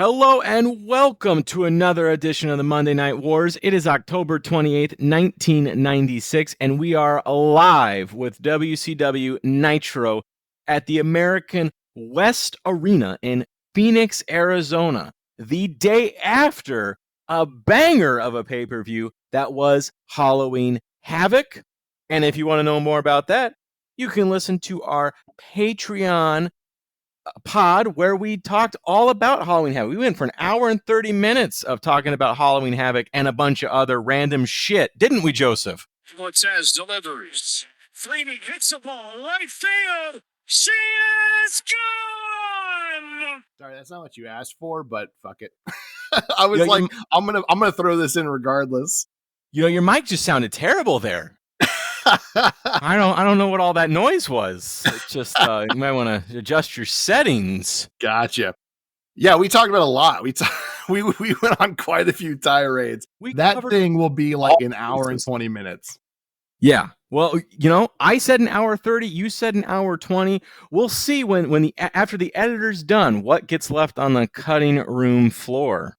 Hello and welcome to another edition of the Monday Night Wars. It is October 28th, 1996, and we are live with WCW Nitro at the American West Arena in Phoenix, Arizona, the day after a banger of a pay-per-view that was Halloween Havoc. And if you want to know more about that, you can listen to our Patreon pod where we talked all about Halloween Havoc. We went for an hour and 30 minutes of talking about Halloween Havoc and a bunch of other random shit, didn't we, Joseph? Cortez delivers. Flaming hits the ball right field. She is gone. Sorry, that's not what you asked for, but fuck it. I was I'm gonna throw this in regardless. You know, your mic just sounded terrible there. I don't know what all that noise was. It's just you might want to adjust your settings. Gotcha. Yeah, we talked about a lot. We went on quite a few tirades. That thing will be like an hour and 20 minutes. Yeah. Well, you know, I said an hour 30. You said an hour 20. We'll see after the editor's done what gets left on the cutting room floor.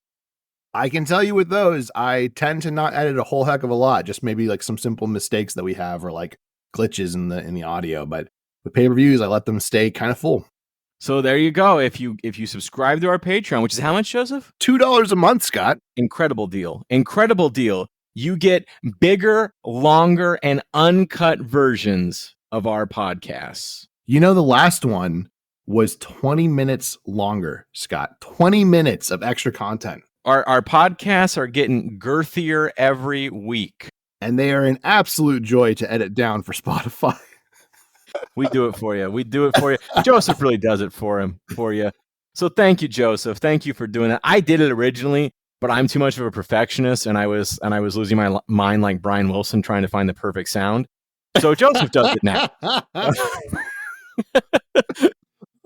I can tell you with those, I tend to not edit a whole heck of a lot. Just maybe like some simple mistakes that we have or like glitches in the audio. But with pay-per-views, I let them stay kind of full. So there you go. If you subscribe to our Patreon, which is how much, Joseph? $2 a month, Scott. Incredible deal. Incredible deal. You get bigger, longer, and uncut versions of our podcasts. You know, the last one was 20 minutes longer, Scott. 20 minutes of extra content. Our podcasts are getting girthier every week. And they are an absolute joy to edit down for Spotify. We do it for you. We do it for you. Joseph really does it for you. So thank you, Joseph. Thank you for doing that. I did it originally, but I'm too much of a perfectionist, and I was losing my mind like Brian Wilson trying to find the perfect sound. So Joseph does it now.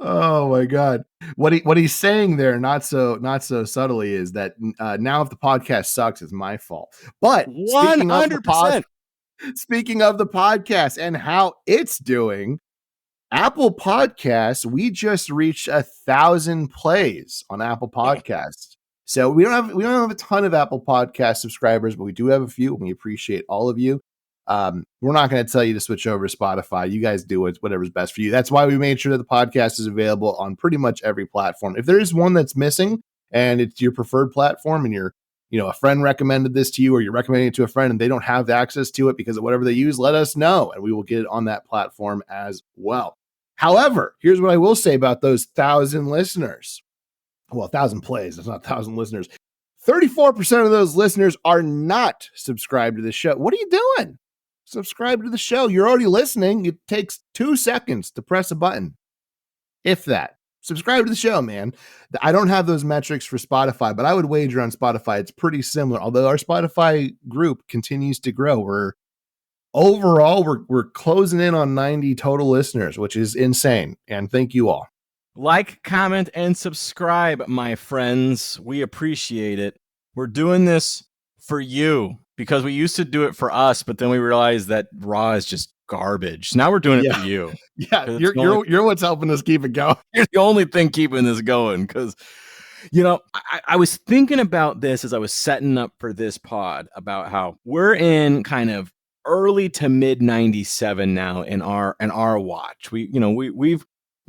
Oh my God! What he's saying there, not so subtly, is that now if the podcast sucks, it's my fault. But 100%. Speaking of the podcast and how it's doing, Apple Podcasts, we just reached 1,000 plays on Apple Podcasts. So we don't have a ton of Apple Podcast subscribers, but we do have a few, and we appreciate all of you. We're not going to tell you to switch over to Spotify. You guys do whatever's best for you. That's why we made sure that the podcast is available on pretty much every platform. If there is one that's missing and it's your preferred platform and a friend recommended this to you or you're recommending it to a friend and they don't have access to it because of whatever they use, let us know and we will get it on that platform as well. However, here's what I will say about those 1,000 listeners. Well, 1,000 plays. That's not 1,000 listeners. 34% of those listeners are not subscribed to the show. What are you doing? Subscribe to the show. You're already listening. It takes 2 seconds to press a button. If that. Subscribe to the show, man. I don't have those metrics for Spotify, but I would wager on Spotify it's pretty similar. Although our Spotify group continues to grow. We're closing in on 90 total listeners, which is insane. And thank you all. Like, comment, and subscribe, my friends. We appreciate it. We're doing this for you. Because we used to do it for us, but then we realized that Raw is just garbage. So now we're doing it for you. Yeah, you're what's helping us keep it going. You're the only thing keeping this going. Because, I was thinking about this as I was setting up for this pod about how we're in kind of early to mid 97 now in our watch. We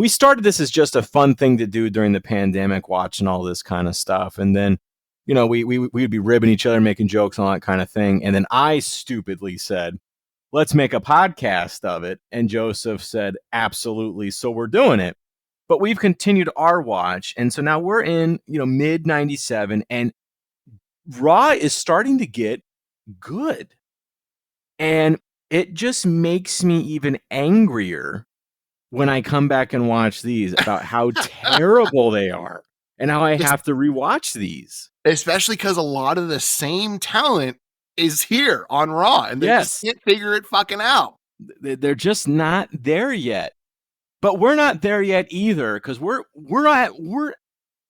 started this as just a fun thing to do during the pandemic, watching all this kind of stuff, and then. We'd be ribbing each other, making jokes and all that kind of thing. And then I stupidly said, let's make a podcast of it. And Joseph said, absolutely. So we're doing it. But we've continued our watch. And so now we're in, mid 97. And Raw is starting to get good. And it just makes me even angrier when I come back and watch these about how terrible they are and how I have to rewatch these. Especially because a lot of the same talent is here on Raw, and they just can't figure it fucking out. They're just not there yet. But we're not there yet either, because we're at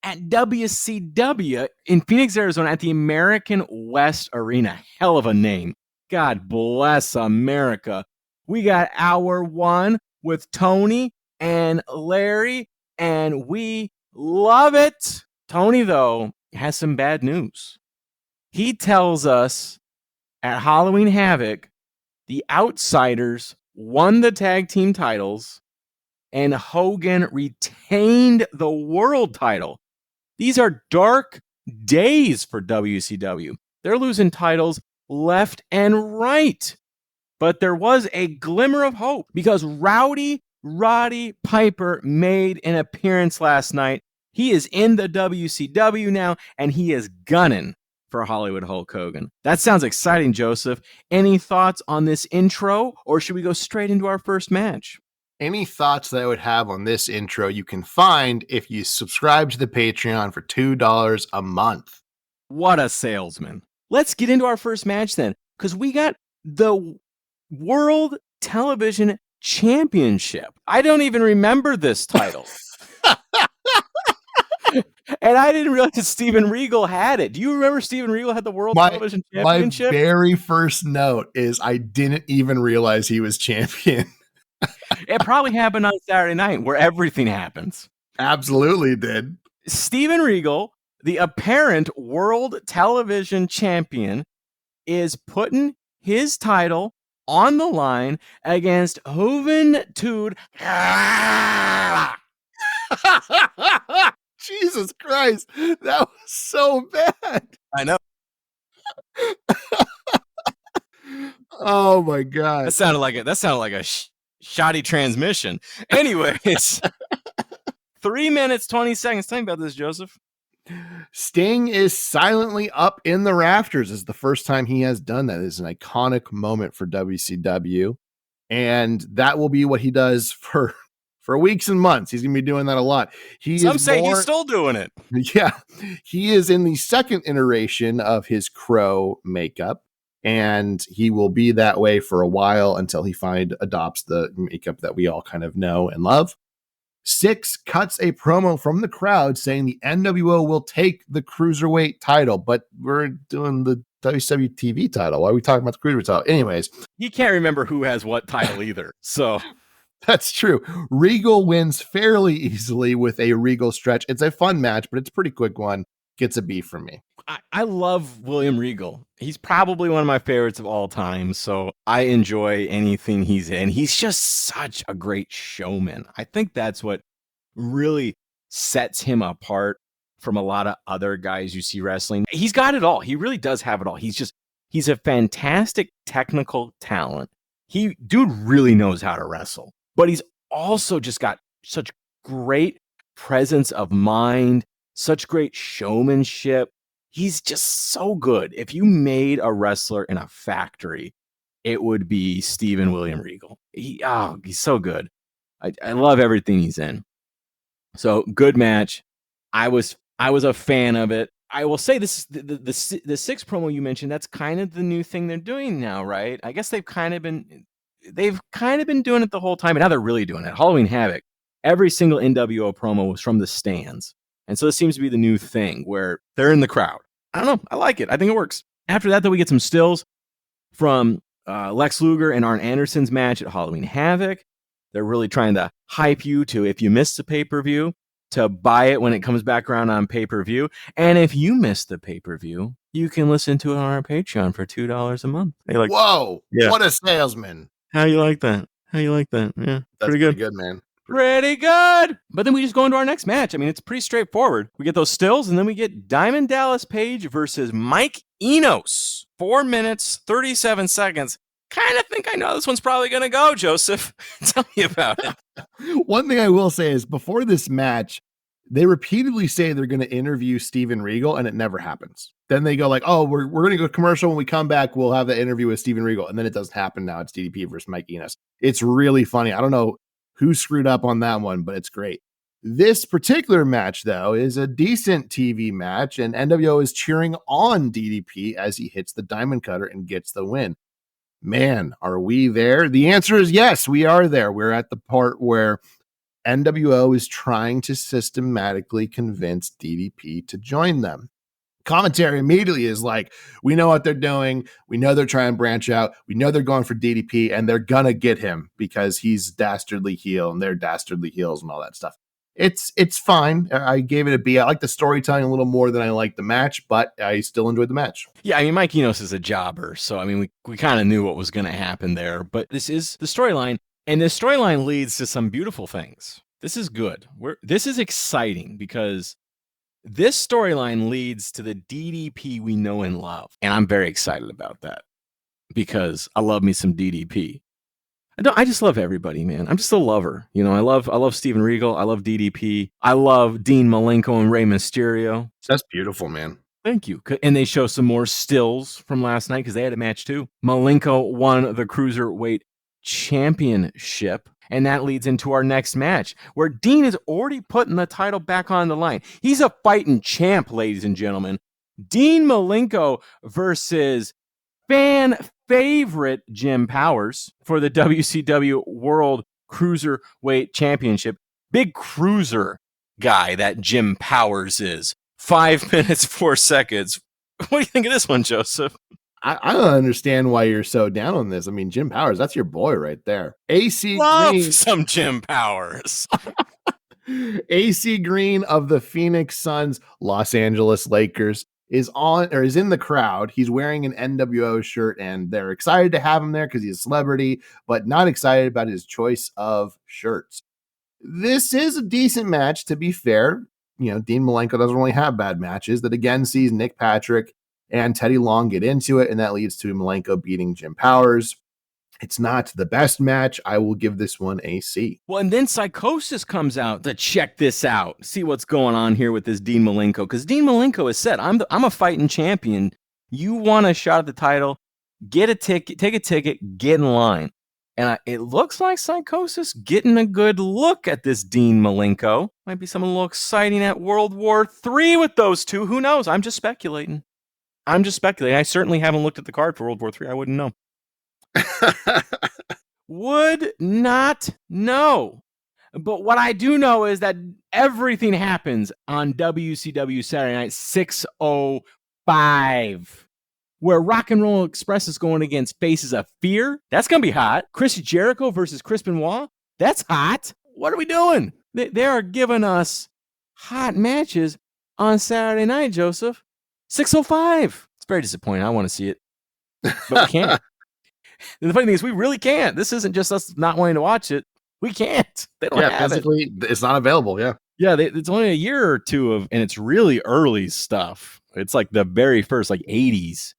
WCW in Phoenix, Arizona, at the American West Arena. Hell of a name. God bless America. We got hour one with Tony and Larry, and we love it. Tony, though, has some bad news. He tells us at Halloween Havoc, the Outsiders won the tag team titles and Hogan retained the world title. These are dark days for WCW. They're losing titles left and right. But there was a glimmer of hope because Roddy Piper made an appearance last night. He is in the WCW now, and he is gunning for Hollywood Hulk Hogan. That sounds exciting, Joseph. Any thoughts on this intro, or should we go straight into our first match? Any thoughts that I would have on this intro, you can find if you subscribe to the Patreon for $2 a month. What a salesman. Let's get into our first match then, because we got the World Television Championship. I don't even remember this title. And I didn't realize Steven Regal had it. Do you remember Steven Regal had the World Television Championship? My very first note is I didn't even realize he was champion. It probably happened on Saturday night where everything happens. Absolutely did. Steven Regal, the apparent World Television Champion, is putting his title on the line against Juventud. Jesus Christ, that was so bad. I know. Oh my God. That sounded like a shoddy transmission. Anyways, 3 minutes, 20 seconds. Tell me about this, Joseph. Sting is silently up in the rafters. This is the first time he has done that. It's an iconic moment for WCW. And that will be what he does for weeks and months. He's going to be doing that a lot. Some say he's still doing it. Yeah. He is in the second iteration of his crow makeup. And he will be that way for a while until he adopts the makeup that we all kind of know and love. Six cuts a promo from the crowd saying the NWO will take the Cruiserweight title, but we're doing the WCW TV title. Why are we talking about the Cruiserweight title? Anyways. He can't remember who has what title either, so... That's true. Regal wins fairly easily with a Regal stretch. It's a fun match, but it's a pretty quick one. Gets a B from me. I love William Regal. He's probably one of my favorites of all time, so I enjoy anything he's in. He's just such a great showman. I think that's what really sets him apart from a lot of other guys you see wrestling. He's got it all. He really does have it all. He's a fantastic technical talent. Dude really knows how to wrestle, but he's also just got such great presence of mind, such great showmanship. He's just so good. If you made a wrestler in a factory, it would be Steven William Regal. He's so good. I love everything he's in. So good match. I was a fan of it. I will say this: the six promo you mentioned. That's kind of the new thing they're doing now, right? I guess they've kind of been doing it the whole time, and now they're really doing it. Halloween Havoc. Every single NWO promo was from the stands. And so this seems to be the new thing where they're in the crowd. I don't know. I like it. I think it works. After that, though, we get some stills from Lex Luger and Arn Anderson's match at Halloween Havoc. They're really trying to hype you to, if you missed the pay-per-view, to buy it when it comes back around on pay-per-view. And if you missed the pay-per-view, you can listen to it on our Patreon for $2 a month. Like, whoa, yeah. What a salesman. How you like that? Yeah, that's pretty good, man. Pretty good. But then we just go into our next match. I mean, it's pretty straightforward. We get those stills, and then we get Diamond Dallas Page versus Mike Enos. 4 minutes, 37 seconds. Kind of think I know this one's probably going to go, Joseph. Tell me about it. One thing I will say is before this match, They repeatedly say they're going to interview Steven Regal, and it never happens. Then they go like, oh, we're going to go commercial. When we come back, we'll have that interview with Steven Regal. And then it doesn't happen now. It's DDP versus Mike Enos. It's really funny. I don't know who screwed up on that one, but it's great. This particular match, though, is a decent TV match, and NWO is cheering on DDP as he hits the Diamond Cutter and gets the win. Man, are we there? The answer is yes, we are there. We're at the part where NWO is trying to systematically convince DDP to join them. Commentary immediately is like, we know what they're doing. We know they're trying to branch out. We know they're going for DDP, and they're going to get him because he's dastardly heel and they're dastardly heels and all that stuff. It's fine. I gave it a B. I like the storytelling a little more than I like the match, but I still enjoyed the match. Yeah, I mean, Mike Enos is a jobber, so I mean, we kind of knew what was going to happen there, but this is the storyline. And this storyline leads to some beautiful things. This is good. This is exciting because this storyline leads to the DDP we know and love. And I'm very excited about that because I love me some DDP. I just love everybody, man. I'm just a lover. You know, I love Steven Regal. I love DDP. I love Dean Malenko and Rey Mysterio. That's beautiful, man. Thank you. And they show some more stills from last night because they had a match too. Malenko won the Cruiserweight Championship, and that leads into our next match where Dean is already putting the title back on the line. He's a fighting champ, ladies and gentlemen. Dean Malenko versus fan favorite Jim Powers for the WCW World Cruiserweight Championship. Big cruiser guy that Jim Powers is. 5 minutes, 4 seconds. What do you think of this one, Joseph? I don't understand why you're so down on this. I mean, Jim Powers, that's your boy right there. AC Love Green. Some Jim Powers. AC Green of the Phoenix Suns, Los Angeles Lakers, is in the crowd. He's wearing an NWO shirt, and they're excited to have him there because he's a celebrity, but not excited about his choice of shirts. This is a decent match, to be fair. You know, Dean Malenko doesn't really have bad matches. That again sees Nick Patrick and Teddy Long get into it, and that leads to Malenko beating Jim Powers. It's not the best match. I will give this one a C. Well, and then Psychosis comes out to check this out, see what's going on here with this Dean Malenko, because Dean Malenko has said, I'm a fighting champion. You want a shot at the title, get a ticket, take a ticket, get in line. And it looks like Psychosis getting a good look at this Dean Malenko. Might be something a little exciting at World War III with those two. Who knows? I'm just speculating. I certainly haven't looked at the card for World War III. I wouldn't know. Would not know. But what I do know is that everything happens on WCW Saturday Night 605, where Rock and Roll Express is going against Faces of Fear. That's going to be hot. Chris Jericho versus Chris Benoit. That's hot. What are we doing? They are giving us hot matches on Saturday night, Joseph. 605. It's very disappointing. I want to see it, but we can't. And the funny thing is, we really can't. This isn't just us not wanting to watch it. We can't. They don't have physically, it's not available. Yeah. Yeah, it's only a year or two of, and it's really early stuff. It's like the very first, like 80s.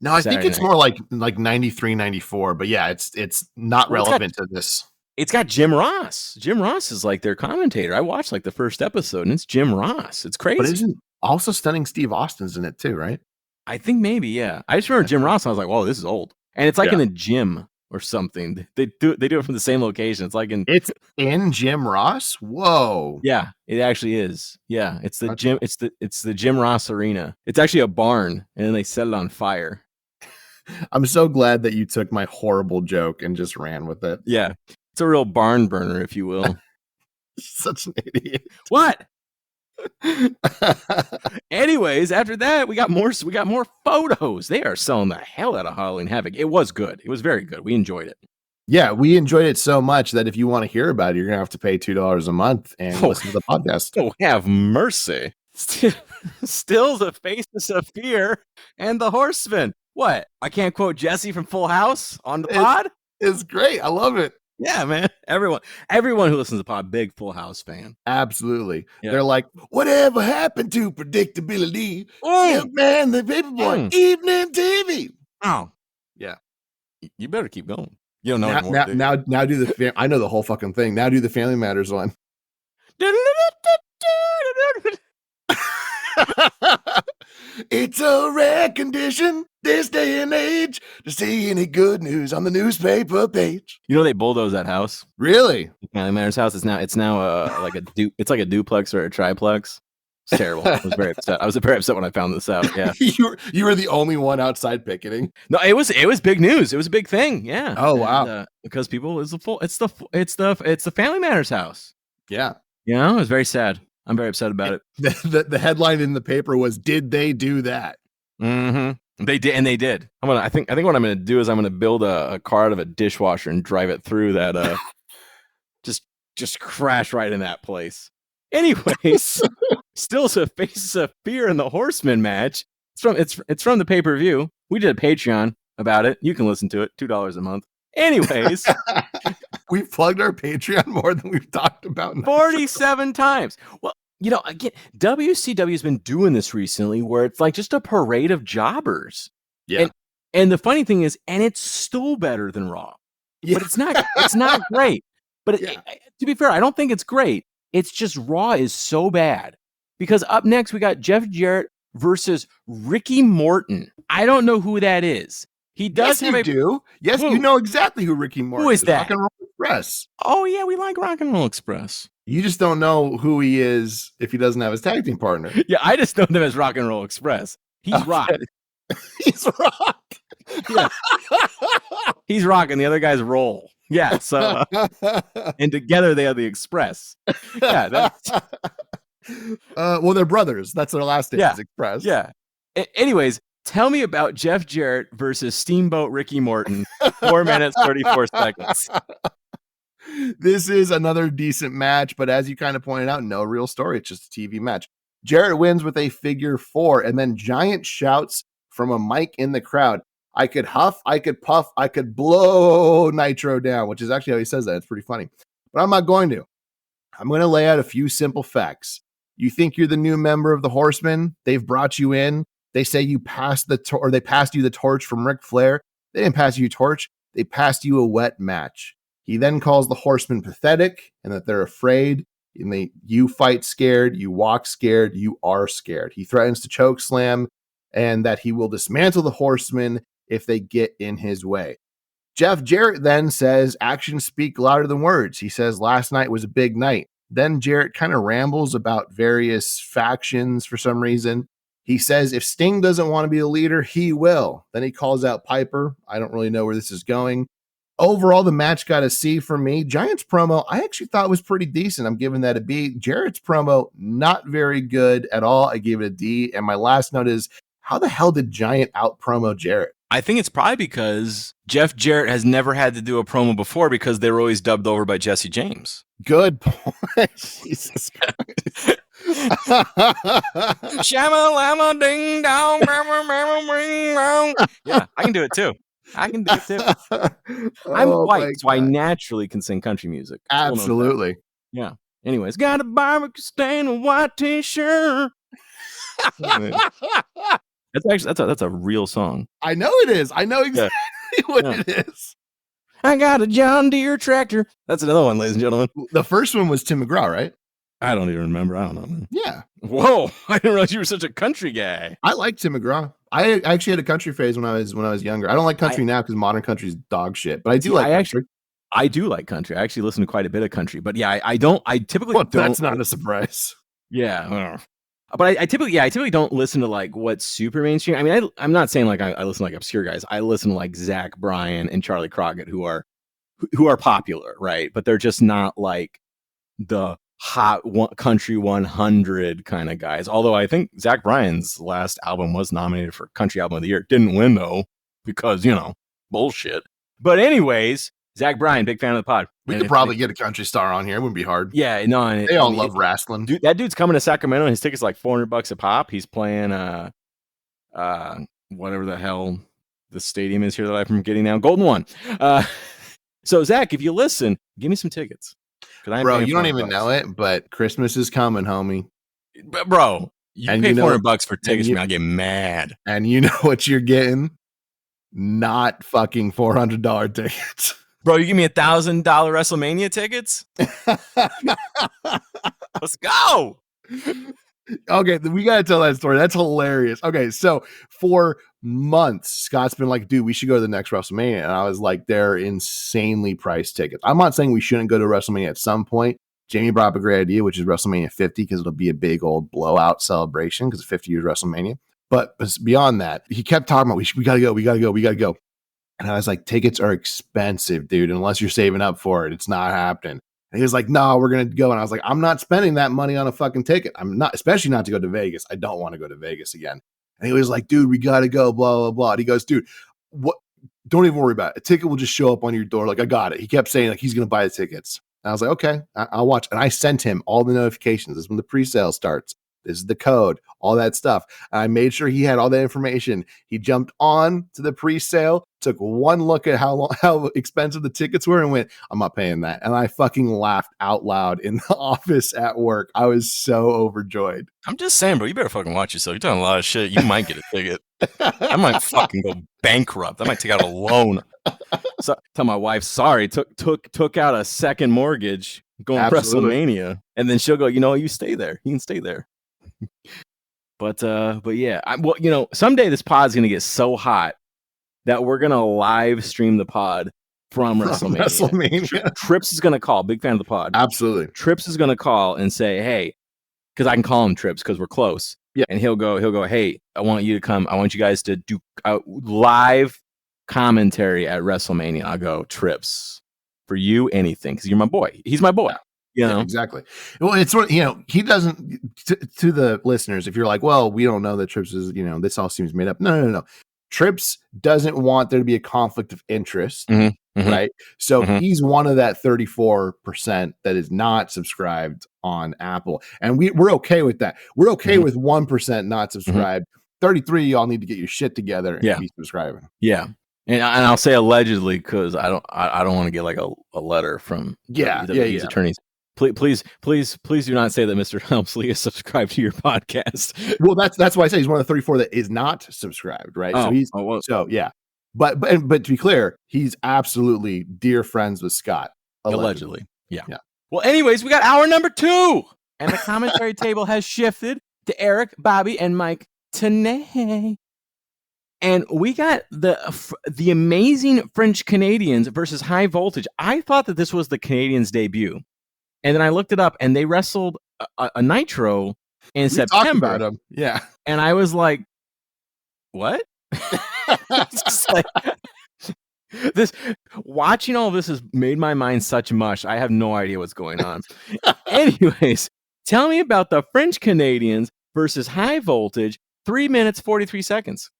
No, I think it's more like 93, 94. But yeah, it's not relevant to this. It's got Jim Ross. Jim Ross is like their commentator. I watched like the first episode, and it's Jim Ross. It's crazy. But isn't also Stunning Steve Austin's in it too, right? I think maybe, yeah. I just remember Jim Ross, and I was like, whoa, this is old. And it's like in a gym or something. They do it from the same location. It's in Jim Ross. Whoa. Yeah, it actually is. Yeah, it's the gym. It's the Jim Ross Arena. It's actually a barn, and then they set it on fire. I'm so glad that you took my horrible joke and just ran with it. Yeah, it's a real barn burner, if you will. Such an idiot. What? Anyways, after that, we got more photos. They are selling the hell out of Halloween Havoc. It was good. It was very good. We enjoyed it. Yeah, we enjoyed it so much that if you want to hear about it, you're gonna have to pay $2 a month and listen to the podcast. Oh, have mercy. Still the Faces of Fear and the Horsemen. What? I can't quote Jesse from Full House on the pod? It's great. I love it. Yeah, man. Everyone who listens to the pod, big Full House fan. Absolutely. Yeah. They're like, whatever happened to predictability? Yeah, man, the Paperboy, evening TV. Oh, yeah. You better keep going. You don't know anymore. Now do the. I know the whole fucking thing. Now do the Family Matters one. It's a rare condition this day and age to see any good news on the newspaper page. You know they bulldozed that house. Really? Family Matters house is now like it's like a duplex or a triplex. It's terrible. I was very upset. I was very upset when I found this out. Yeah. you were the only one outside picketing. No, it was big news. It was a big thing. Yeah. Oh wow. Because people it's the Family Matters house. Yeah. You know, it was very sad. I'm very upset about it. The headline in the paper was, "Did they do that?" Mm-hmm. They did, and they did. I think what I'm gonna do is I'm gonna build a car out of a dishwasher and drive it through that. Just crash right in that place. Anyways, still some Faces of Fear in the Horseman match. It's from the pay-per-view. We did a Patreon about it. You can listen to it, $2 a month. Anyways, we've plugged our Patreon more than we've talked about 47 times. Well, you know, again, WCW has been doing this recently where it's like just a parade of jobbers. Yeah. And the funny thing is, and it's still better than Raw. Yeah. But it's not great. But to be fair, I don't think it's great. It's just Raw is so bad. Because up next, we got Jeff Jarrett versus Ricky Morton. I don't know who that is. He does yes, do. Yes, who? You know exactly who Ricky Morton is. Who is that? Rock and Roll Express. Oh, yeah, we like Rock and Roll Express. You just don't know who he is if he doesn't have his tag team partner. Yeah, I just know them as Rock and Roll Express. He's Rock. He's Rock. Yeah. He's Rock and the other guy's Roll. Yeah, so and together they are the Express. Yeah, that's well, they're brothers. That's their last name is Express. Yeah. Anyways, tell me about Jeff Jarrett versus Steamboat Ricky Morton. 4 minutes, 34 seconds. This is another decent match, but as you kind of pointed out, no real story. It's just a TV match. Jarrett wins with a figure 4, and then Giant shouts from a mic in the crowd, "I could huff, I could puff, I could blow Nitro down," which is actually how he says that. It's pretty funny. But I'm not going to. I'm going to lay out a few simple facts. You think you're the new member of the Horsemen? They've brought you in. They say you passed they passed you the torch from Ric Flair. They didn't pass you a torch. They passed you a wet match. He then calls the Horsemen pathetic and that they're afraid. And you fight scared, you walk scared, you are scared. He threatens to choke slam and that he will dismantle the Horsemen if they get in his way. Jeff Jarrett then says actions speak louder than words. He says last night was a big night. Then Jarrett kind of rambles about various factions for some reason. He says if Sting doesn't want to be the leader, he will. Then he calls out Piper. I don't really know where this is going. Overall, the match got a C for me. Giant's promo, I actually thought was pretty decent. I'm giving that a B. Jarrett's promo, not very good at all. I gave it a D. And my last note is, how the hell did Giant out promo Jarrett? I think it's probably because Jeff Jarrett has never had to do a promo before because they were always dubbed over by Jesse James. Good point. Jesus Christ. Shama lama ding dong. Yeah, I can do it too. I'm white, so I naturally can sing country music. Absolutely. Yeah. Anyways, got a barbecue stain, a white t-shirt. That's a real song. I know it is. I know exactly what it is. I got a John Deere tractor. That's another one, ladies and gentlemen. The first one was Tim McGraw, right? I don't even remember. I don't know, man. Yeah. Whoa! I didn't realize you were such a country guy. I like Tim McGraw. I actually had a country phase when I was younger. I don't like country now because modern country is dog shit. But I do like country. I do like country. I actually listen to quite a bit of country. But yeah, I typically don't. That's not a surprise. Yeah. But I typically don't listen to like what's super mainstream. I mean, I'm not saying like I listen to like obscure guys. I listen to like Zach Bryan and Charlie Crockett who are popular, right? But they're just not like the hot country 100 kind of guys. Although I think Zach Bryan's last album was nominated for Country Album of the Year. Didn't win though because bullshit. But anyways, Zach Bryan, big fan of the pod. We could probably get a country star on here. It wouldn't be hard. Yeah, no, they all love wrestling. Dude, that dude's coming to Sacramento. His ticket's like $400 a pop. He's playing whatever the hell the stadium is here that I'm getting now, Golden One. So Zach, if you listen, give me some tickets. Bro, you don't even know it, but Christmas is coming, homie. But bro, you pay $400 for tickets, I'll get mad. And you know what you're getting? Not fucking $400 tickets. Bro, you give me $1,000 WrestleMania tickets? Let's go. Okay, we got to tell that story. That's hilarious. Okay, so for months, Scott's been like, dude, we should go to the next WrestleMania. And I was like, they're insanely priced tickets. I'm not saying we shouldn't go to WrestleMania at some point. Jamie brought up a great idea, which is WrestleMania 50, because it'll be a big old blowout celebration because 50 years WrestleMania. But beyond that, he kept talking about, we got to go. And I was like, tickets are expensive, dude. Unless you're saving up for it, it's not happening. And he was like, no, we're going to go. And I was like, I'm not spending that money on a fucking ticket. I'm not, especially not to go to Vegas. I don't want to go to Vegas again. And he was like, dude, we got to go, blah, blah, blah. And he goes, dude, what? Don't even worry about it. A ticket will just show up on your door. Like, I got it. He kept saying like he's going to buy the tickets. And I was like, okay, I'll watch. And I sent him all the notifications. This is when the pre-sale starts. This is the code, all that stuff. And I made sure he had all that information. He jumped on to the pre-sale, took one look at how expensive the tickets were and went, I'm not paying that. And I fucking laughed out loud in the office at work. I was so overjoyed. I'm just saying, bro, you better fucking watch yourself. You're talking a lot of shit. You might get a ticket. I might fucking go bankrupt. I might take out a loan. So tell my wife, sorry, took out a second mortgage going to WrestleMania. And then she'll go, you know, you stay there. You can stay there. But yeah, someday this pod's gonna get so hot that we're gonna live stream the pod from WrestleMania. Trips is gonna call. Big fan of the pod. Absolutely. Trips is gonna call and say, hey, because I can call him Trips because we're close. Yeah. And he'll go, hey, I want you to come. I want you guys to do live commentary at WrestleMania. I'll go, Trips, for you, anything, because you're my boy. He's my boy. Yeah, exactly. Well, it's sort of, he doesn't, to the listeners, if you're like, well, we don't know that Trips is, this all seems made up. No. Trips doesn't want there to be a conflict of interest, right? So he's one of that 34% that is not subscribed on Apple. And we're okay with that. We're okay with 1% not subscribed. 33, y'all need to get your shit together and be subscribing. Yeah. And I'll say allegedly because I don't want to get like a letter from WWE's attorneys. Please do not say that Mr. Helmsley is subscribed to your podcast. Well, that's why I say he's one of the 34 that is not subscribed, right? But to be clear, he's absolutely dear friends with Scott. Allegedly. Yeah. Well, anyways, we got hour number 2, and the commentary table has shifted to Eric, Bobby, and Mike today. And we got the amazing French Canadians versus High Voltage. I thought that this was the Canadians' debut. And then I looked it up, and they wrestled a Nitro in September. About them. Yeah. And I was like, what? Just like, watching all this has made my mind such mush. I have no idea what's going on. Anyways, tell me about the French Canadians versus High Voltage, 3 minutes, 43 seconds.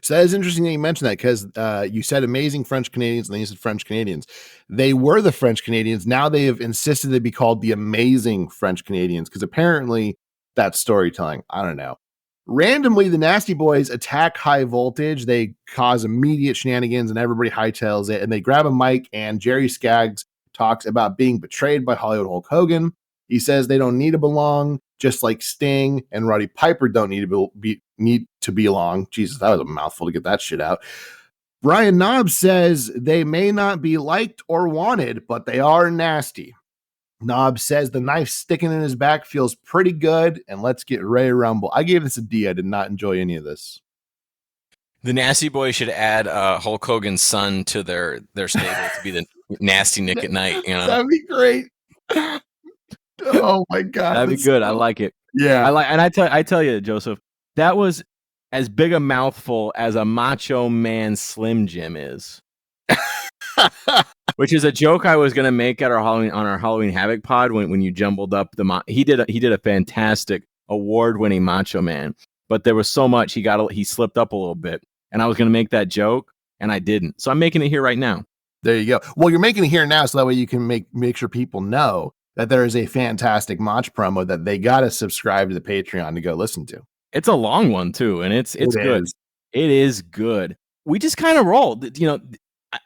So that is interesting that you mentioned that, because you said amazing French Canadians and then you said French Canadians. They were the French Canadians. Now they have insisted they be called the amazing French Canadians, because apparently that's storytelling. I don't know. Randomly, the Nasty Boys attack High Voltage. They cause immediate shenanigans and everybody hightails it. And they grab a mic, and Jerry Skaggs talks about being betrayed by Hollywood Hulk Hogan. He says they don't need to belong, just like Sting and Roddy Piper don't need to belong. Jesus, that was a mouthful to get that shit out. Brian Knobs says they may not be liked or wanted, but they are nasty. Knobs says the knife sticking in his back feels pretty good, and let's get ready to rumble. I gave this a D. I did not enjoy any of this. The Nasty Boys should add Hulk Hogan's son to their stable to be the Nasty Nick at Night. That'd be great. Oh my god, that'd be good. I like it. Yeah, I tell you, Joseph, that was as big a mouthful as a Macho Man Slim Jim is. Which is a joke I was gonna make at our Halloween Havoc pod when you jumbled up he did a fantastic award-winning Macho Man, but there was so much he slipped up a little bit, and I was gonna make that joke and I didn't, so I'm making it here right now. There you go. Well, you're making it here now, so that way you can make sure people know that there is a fantastic Mach promo that they gotta subscribe to the Patreon to go listen to. It's a long one too, and it's good. It is good. We just kind of rolled,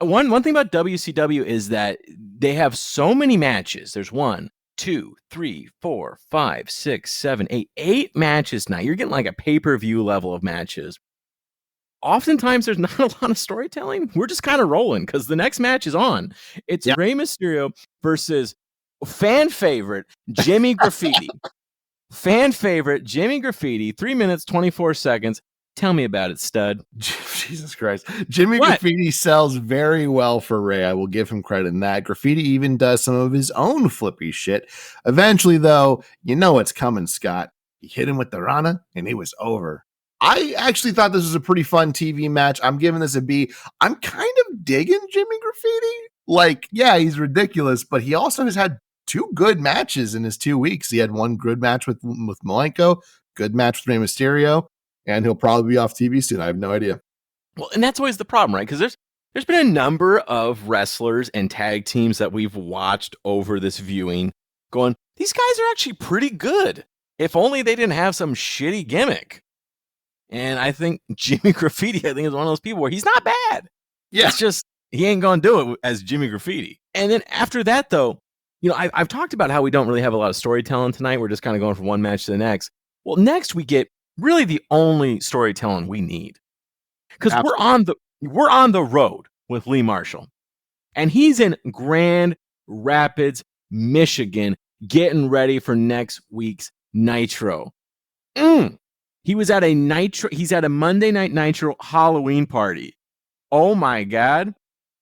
One thing about WCW is that they have so many matches. There's 1, 2, 3, 4, 5, 6, 7, 8 matches now. You're getting like a pay-per-view level of matches. Oftentimes, there's not a lot of storytelling. We're just kind of rolling because the next match is on. It's Rey Mysterio versus fan favorite Jimmy Graffiti. fan favorite Jimmy Graffiti, 3 minutes, 24 seconds. Tell me about it, stud. Jesus Christ. Jimmy What? Graffiti sells very well for Ray. I will give him credit in that. Graffiti even does some of his own flippy shit. Eventually, though, you know what's coming, Scott. He hit him with the Rana, and it was over. I actually thought this was a pretty fun TV match. I'm giving this a B. I'm kind of digging Jimmy Graffiti. Like, yeah, he's ridiculous, but he also has had 2 good matches in his 2 weeks. He had one good match with Malenko, good match with Rey Mysterio, and he'll probably be off TV soon. I have no idea. Well, and that's always the problem, right? Because there's been a number of wrestlers and tag teams that we've watched over this viewing going, these guys are actually pretty good. If only they didn't have some shitty gimmick. And I think Jimmy Graffiti, I think, is one of those people where he's not bad. Yeah. It's just, he ain't going to do it as Jimmy Graffiti. And then after that, though, you know, I've talked about how we don't really have a lot of storytelling tonight. We're just kind of going from one match to the next. Well, next we get really the only storytelling we need. Because we're on the road with Lee Marshall. And he's in Grand Rapids, Michigan, getting ready for next week's Nitro. He's at a Monday Night Nitro Halloween party. Oh my God.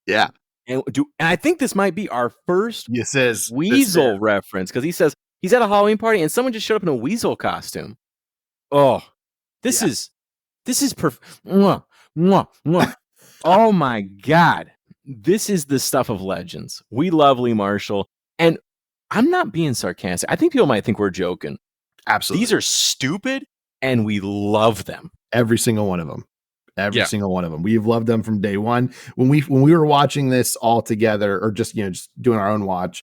Yeah. And I think this might be our first says Weasel reference, because he says he's at a Halloween party and someone just showed up in a Weasel costume. Oh, this is perfect. Mwah, mwah, mwah. Oh my God. This is the stuff of legends. We love Lee Marshall. And I'm not being sarcastic. I think people might think we're joking. Absolutely. These are stupid and we love them. Every single one of them. Every single one of them. We've loved them from day one. When we were watching this all together, or just doing our own watch,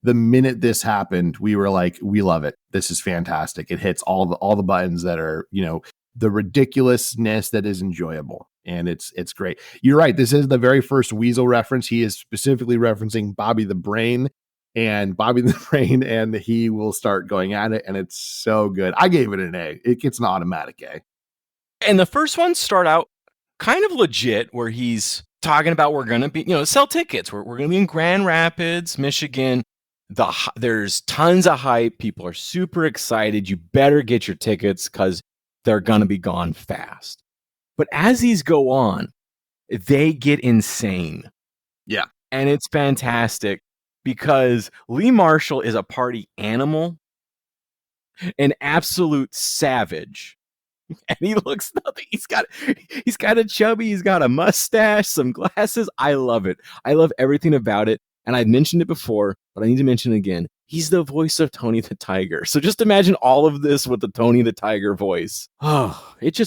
the minute this happened, we were like, we love it. This is fantastic. It hits all the buttons that are, the ridiculousness that is enjoyable. And it's great. You're right. This is the very first Weasel reference. He is specifically referencing Bobby the Brain, and he will start going at it. And it's so good. I gave it an A. It gets an automatic A. And the first ones start out kind of legit, where he's talking about we're going to be, sell tickets. We're going to be in Grand Rapids, Michigan. There's tons of hype. People are super excited. You better get your tickets because they're going to be gone fast. But as these go on, they get insane. Yeah. And it's fantastic because Lee Marshall is a party animal, an absolute savage. And he looks nothing. He's got a chubby, he's got a mustache, some glasses. I love it. I love everything about it. And I've mentioned it before, but I need to mention it again. He's the voice of Tony the Tiger. So just imagine all of this with the Tony the Tiger voice. Oh, it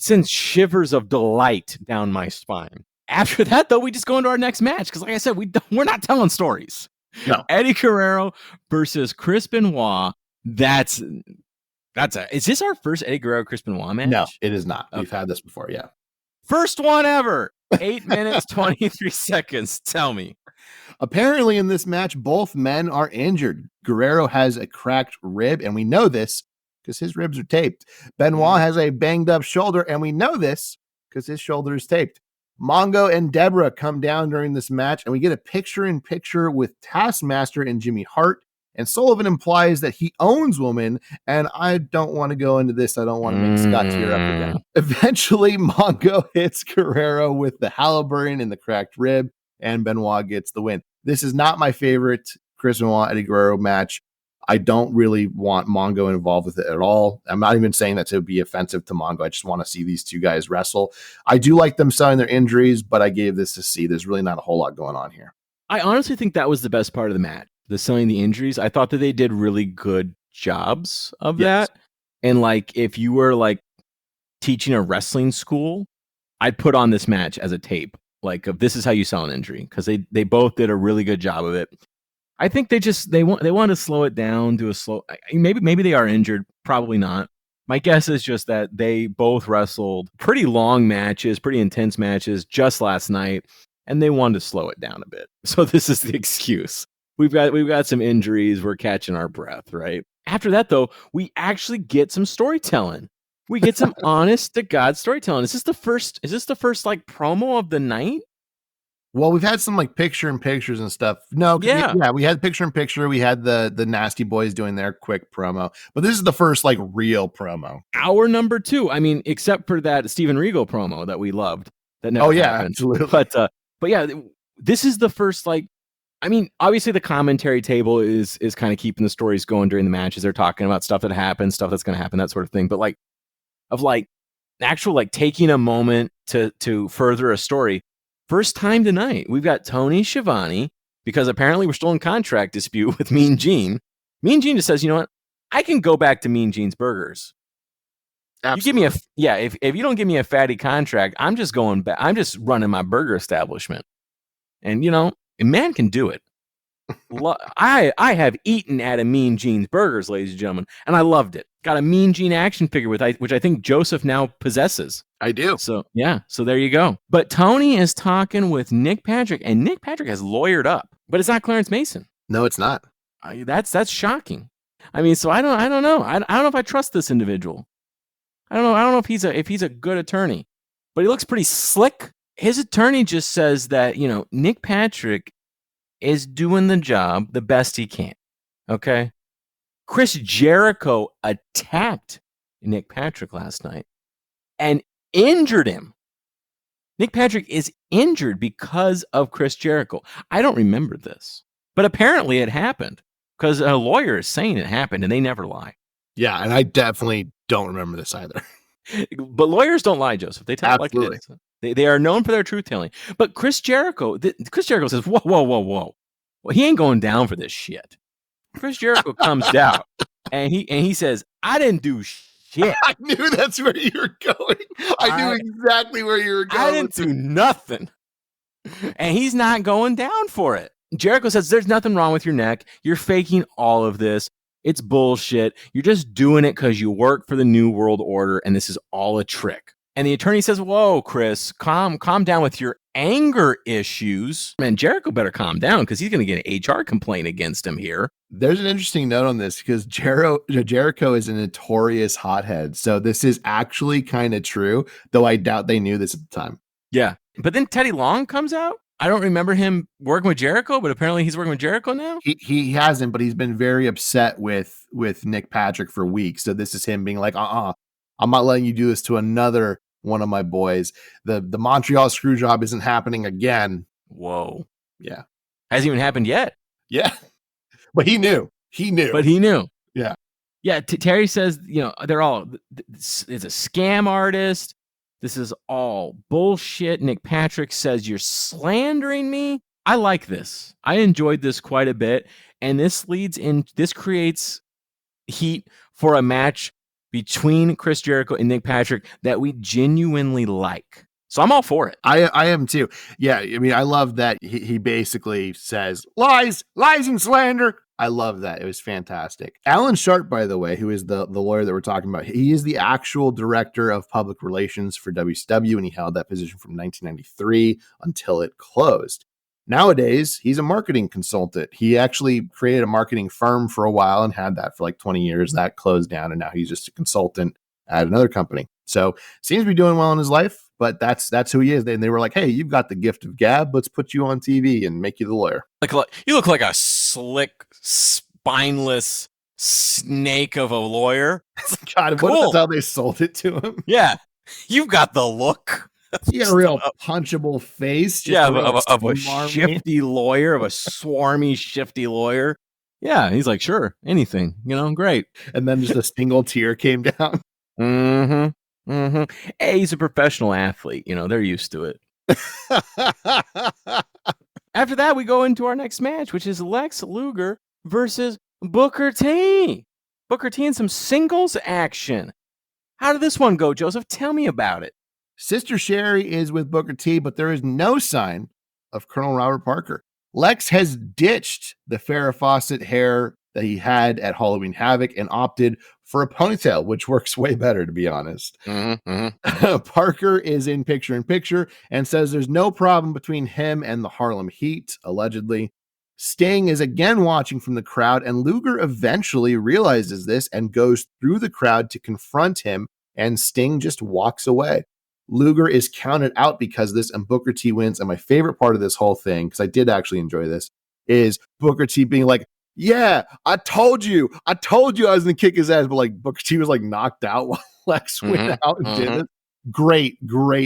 sends shivers of delight down my spine. After that, though, we just go into our next match because, like I said, we're not telling stories. No. Eddie Guerrero versus Chris Benoit. Is this our first Eddie Guerrero Chris Benoit match? No, it is not. Okay. We've had this before. Yeah. First one ever. 8 minutes, 23 seconds. Tell me. Apparently in this match, both men are injured. Guerrero has a cracked rib, and we know this because his ribs are taped. Benoit has a banged up shoulder, and we know this because his shoulder is taped. Mongo and Deborah come down during this match, and we get a picture-in-picture with Taskmaster and Jimmy Hart. And Sullivan implies that he owns women, and I don't want to go into this. I don't want to make Scott tear up again. Eventually, Mongo hits Guerrero with the Halliburton and the cracked rib, and Benoit gets the win. This is not my favorite Chris Benoit Eddie Guerrero match. I don't really want Mongo involved with it at all. I'm not even saying that to be offensive to Mongo. I just want to see these two guys wrestle. I do like them selling their injuries, but I gave this a C. There's really not a whole lot going on here. I honestly think that was the best part of the match, the selling the injuries. I thought that they did really good jobs of that. And like, if you were teaching a wrestling school, I'd put on this match as a tape. This is how you sell an injury, because they both did a really good job of it. I think they want to slow it down, do a slow. Maybe they are injured, probably not. My guess is just that they both wrestled pretty long matches, pretty intense matches just last night, and they wanted to slow it down a bit. So this is the excuse. We've got some injuries. We're catching our breath, right? After that, though, we actually get some storytelling. We get some honest to God storytelling. Is this the first promo of the night? Well, we've had some like picture in pictures and stuff. No, Yeah. we had picture in picture. We had the Nasty Boys doing their quick promo, but this is the first like real promo. Our number 2. I mean, except for that Steven Regal promo that we loved. That never happened. Absolutely. But yeah, this is the first like. I mean, obviously the commentary table is kind of keeping the stories going during the matches. They're talking about stuff that happens, stuff that's going to happen, that sort of thing. But like, of like actual like taking a moment to further a story. First time tonight, we've got Tony Schiavone, because apparently we're still in contract dispute with Mean Gene. Mean Gene just says, you know what? I can go back to Mean Gene's Burgers. Absolutely. You give me if you don't give me a fatty contract, I'm just going back. I'm just running my burger establishment. And you know, a man can do it. I have eaten at a Mean Gene's Burgers, ladies and gentlemen, and I loved it. Got a Mean Gene action figure which I think Joseph now possesses. I do. So yeah, so there you go. But Tony is talking with Nick Patrick, and Nick Patrick has lawyered up, but it's not Clarence Mason. No, it's not. That's shocking. I mean, so I don't know. I don't know if I trust this individual. I don't know if he's a good attorney, but he looks pretty slick. His attorney just says that, you know, Nick Patrick is doing the job the best he can. Okay. Chris Jericho attacked Nick Patrick last night and injured him. Nick Patrick is injured because of Chris Jericho. I don't remember this, but apparently it happened because a lawyer is saying it happened and they never lie. Yeah, and I definitely don't remember this either. But lawyers don't lie, Joseph. They tell it like Absolutely. it is. They are known for their truth telling. But Chris Jericho says, whoa. Well, he ain't going down for this shit. Chris Jericho comes down and he says, I didn't do shit. I knew that's where you were going. I knew exactly where you were going. I didn't do nothing. And he's not going down for it. Jericho says, there's nothing wrong with your neck. You're faking all of this. It's bullshit. You're just doing it because you work for the New World Order, and this is all a trick. And the attorney says, whoa, Chris, calm down with your anger issues. Man, Jericho better calm down because he's going to get an HR complaint against him here. There's an interesting note on this because Jericho is a notorious hothead. So this is actually kind of true, though I doubt they knew this at the time. Yeah. But then Teddy Long comes out. I don't remember him working with Jericho, but apparently he's working with Jericho now. He hasn't, but he's been very upset with Nick Patrick for weeks. So this is him being like, I'm not letting you do this to another one of my boys. The Montreal screw job isn't happening again. Whoa. Yeah. Hasn't even happened yet. Yeah. But he knew. But he knew. Yeah. Yeah. Terry says, you know, it's a scam artist. This is all bullshit. Nick Patrick says you're slandering me. I like this. I enjoyed this quite a bit. And this creates heat for a match between Chris Jericho and Nick Patrick that we genuinely like. So I'm all for it. I am too. Yeah. I mean, I love that he basically says lies and slander. I love that. It was fantastic. Alan Sharp, by the way, who is the lawyer that we're talking about, he is the actual director of public relations for WCW, and he held that position from 1993 until it closed. Nowadays, he's a marketing consultant. He actually created a marketing firm for a while and had that for like 20 years. That closed down, and now he's just a consultant at another company. So seems to be doing well in his life, but that's who he is. And they were like, hey, you've got the gift of gab. Let's put you on TV and make you the lawyer. You look like a slick, spineless snake of a lawyer. God, cool. What if that's how they sold it to him? Yeah. You've got the look. You got a real punchable face. Of a shifty lawyer, of a swarmy, shifty lawyer. Yeah. He's like, sure, anything, great. And then just a single tear came down. Mm-hmm. Mm-hmm. Hey, he's a professional athlete. They're used to it. After that, we go into our next match, which is Lex Luger versus Booker T. Booker T in some singles action. How did this one go, Joseph? Tell me about it. Sister Sherry is with Booker T, but there is no sign of Colonel Robert Parker. Lex has ditched the Farrah Fawcett hair that he had at Halloween Havoc and opted for a ponytail, which works way better, to be honest. Mm-hmm. Parker is in picture and says there's no problem between him and the Harlem Heat, allegedly. Sting is again watching from the crowd, and Luger eventually realizes this and goes through the crowd to confront him, and Sting just walks away. Luger is counted out because of this, and Booker T wins. And my favorite part of this whole thing, because I did actually enjoy this, is Booker T being like, yeah, I told you I was gonna kick his ass, but like Booker T was like knocked out while Lex went out and did it. Great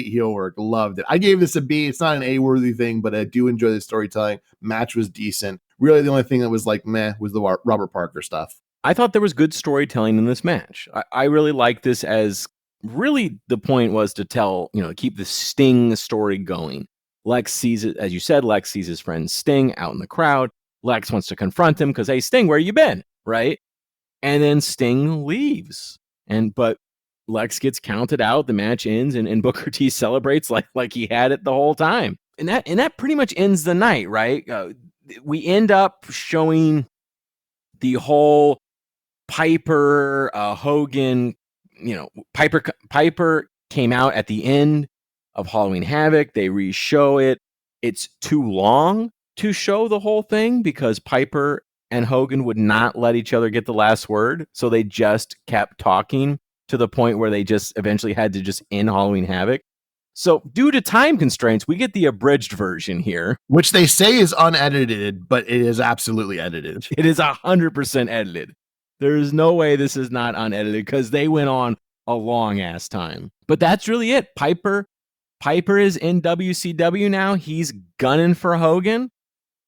heel work. Loved it. I gave this a B. It's not an A-worthy thing, but I do enjoy the storytelling. Match was decent. Really, the only thing that was like meh was the Robert Parker stuff. I thought there was good storytelling in this match. I really like this, as really the point was to tell, keep the Sting story going. Lex sees it, as you said, Lex sees his friend Sting out in the crowd. Lex wants to confront him because, hey, Sting, where you been? Right? And then Sting leaves. But Lex gets counted out, the match ends, and Booker T celebrates like he had it the whole time. And that pretty much ends the night, right? We end up showing the whole Piper, Hogan, Piper came out at the end of Halloween Havoc. They re-show it. It's too long to show the whole thing because Piper and Hogan would not let each other get the last word. So they just kept talking to the point where they just eventually had to just end Halloween Havoc. So due to time constraints, we get the abridged version here. Which they say is unedited, but it is absolutely edited. It is 100% edited. There is no way this is not unedited because they went on a long ass time. But that's really it. Piper is in WCW now. He's gunning for Hogan.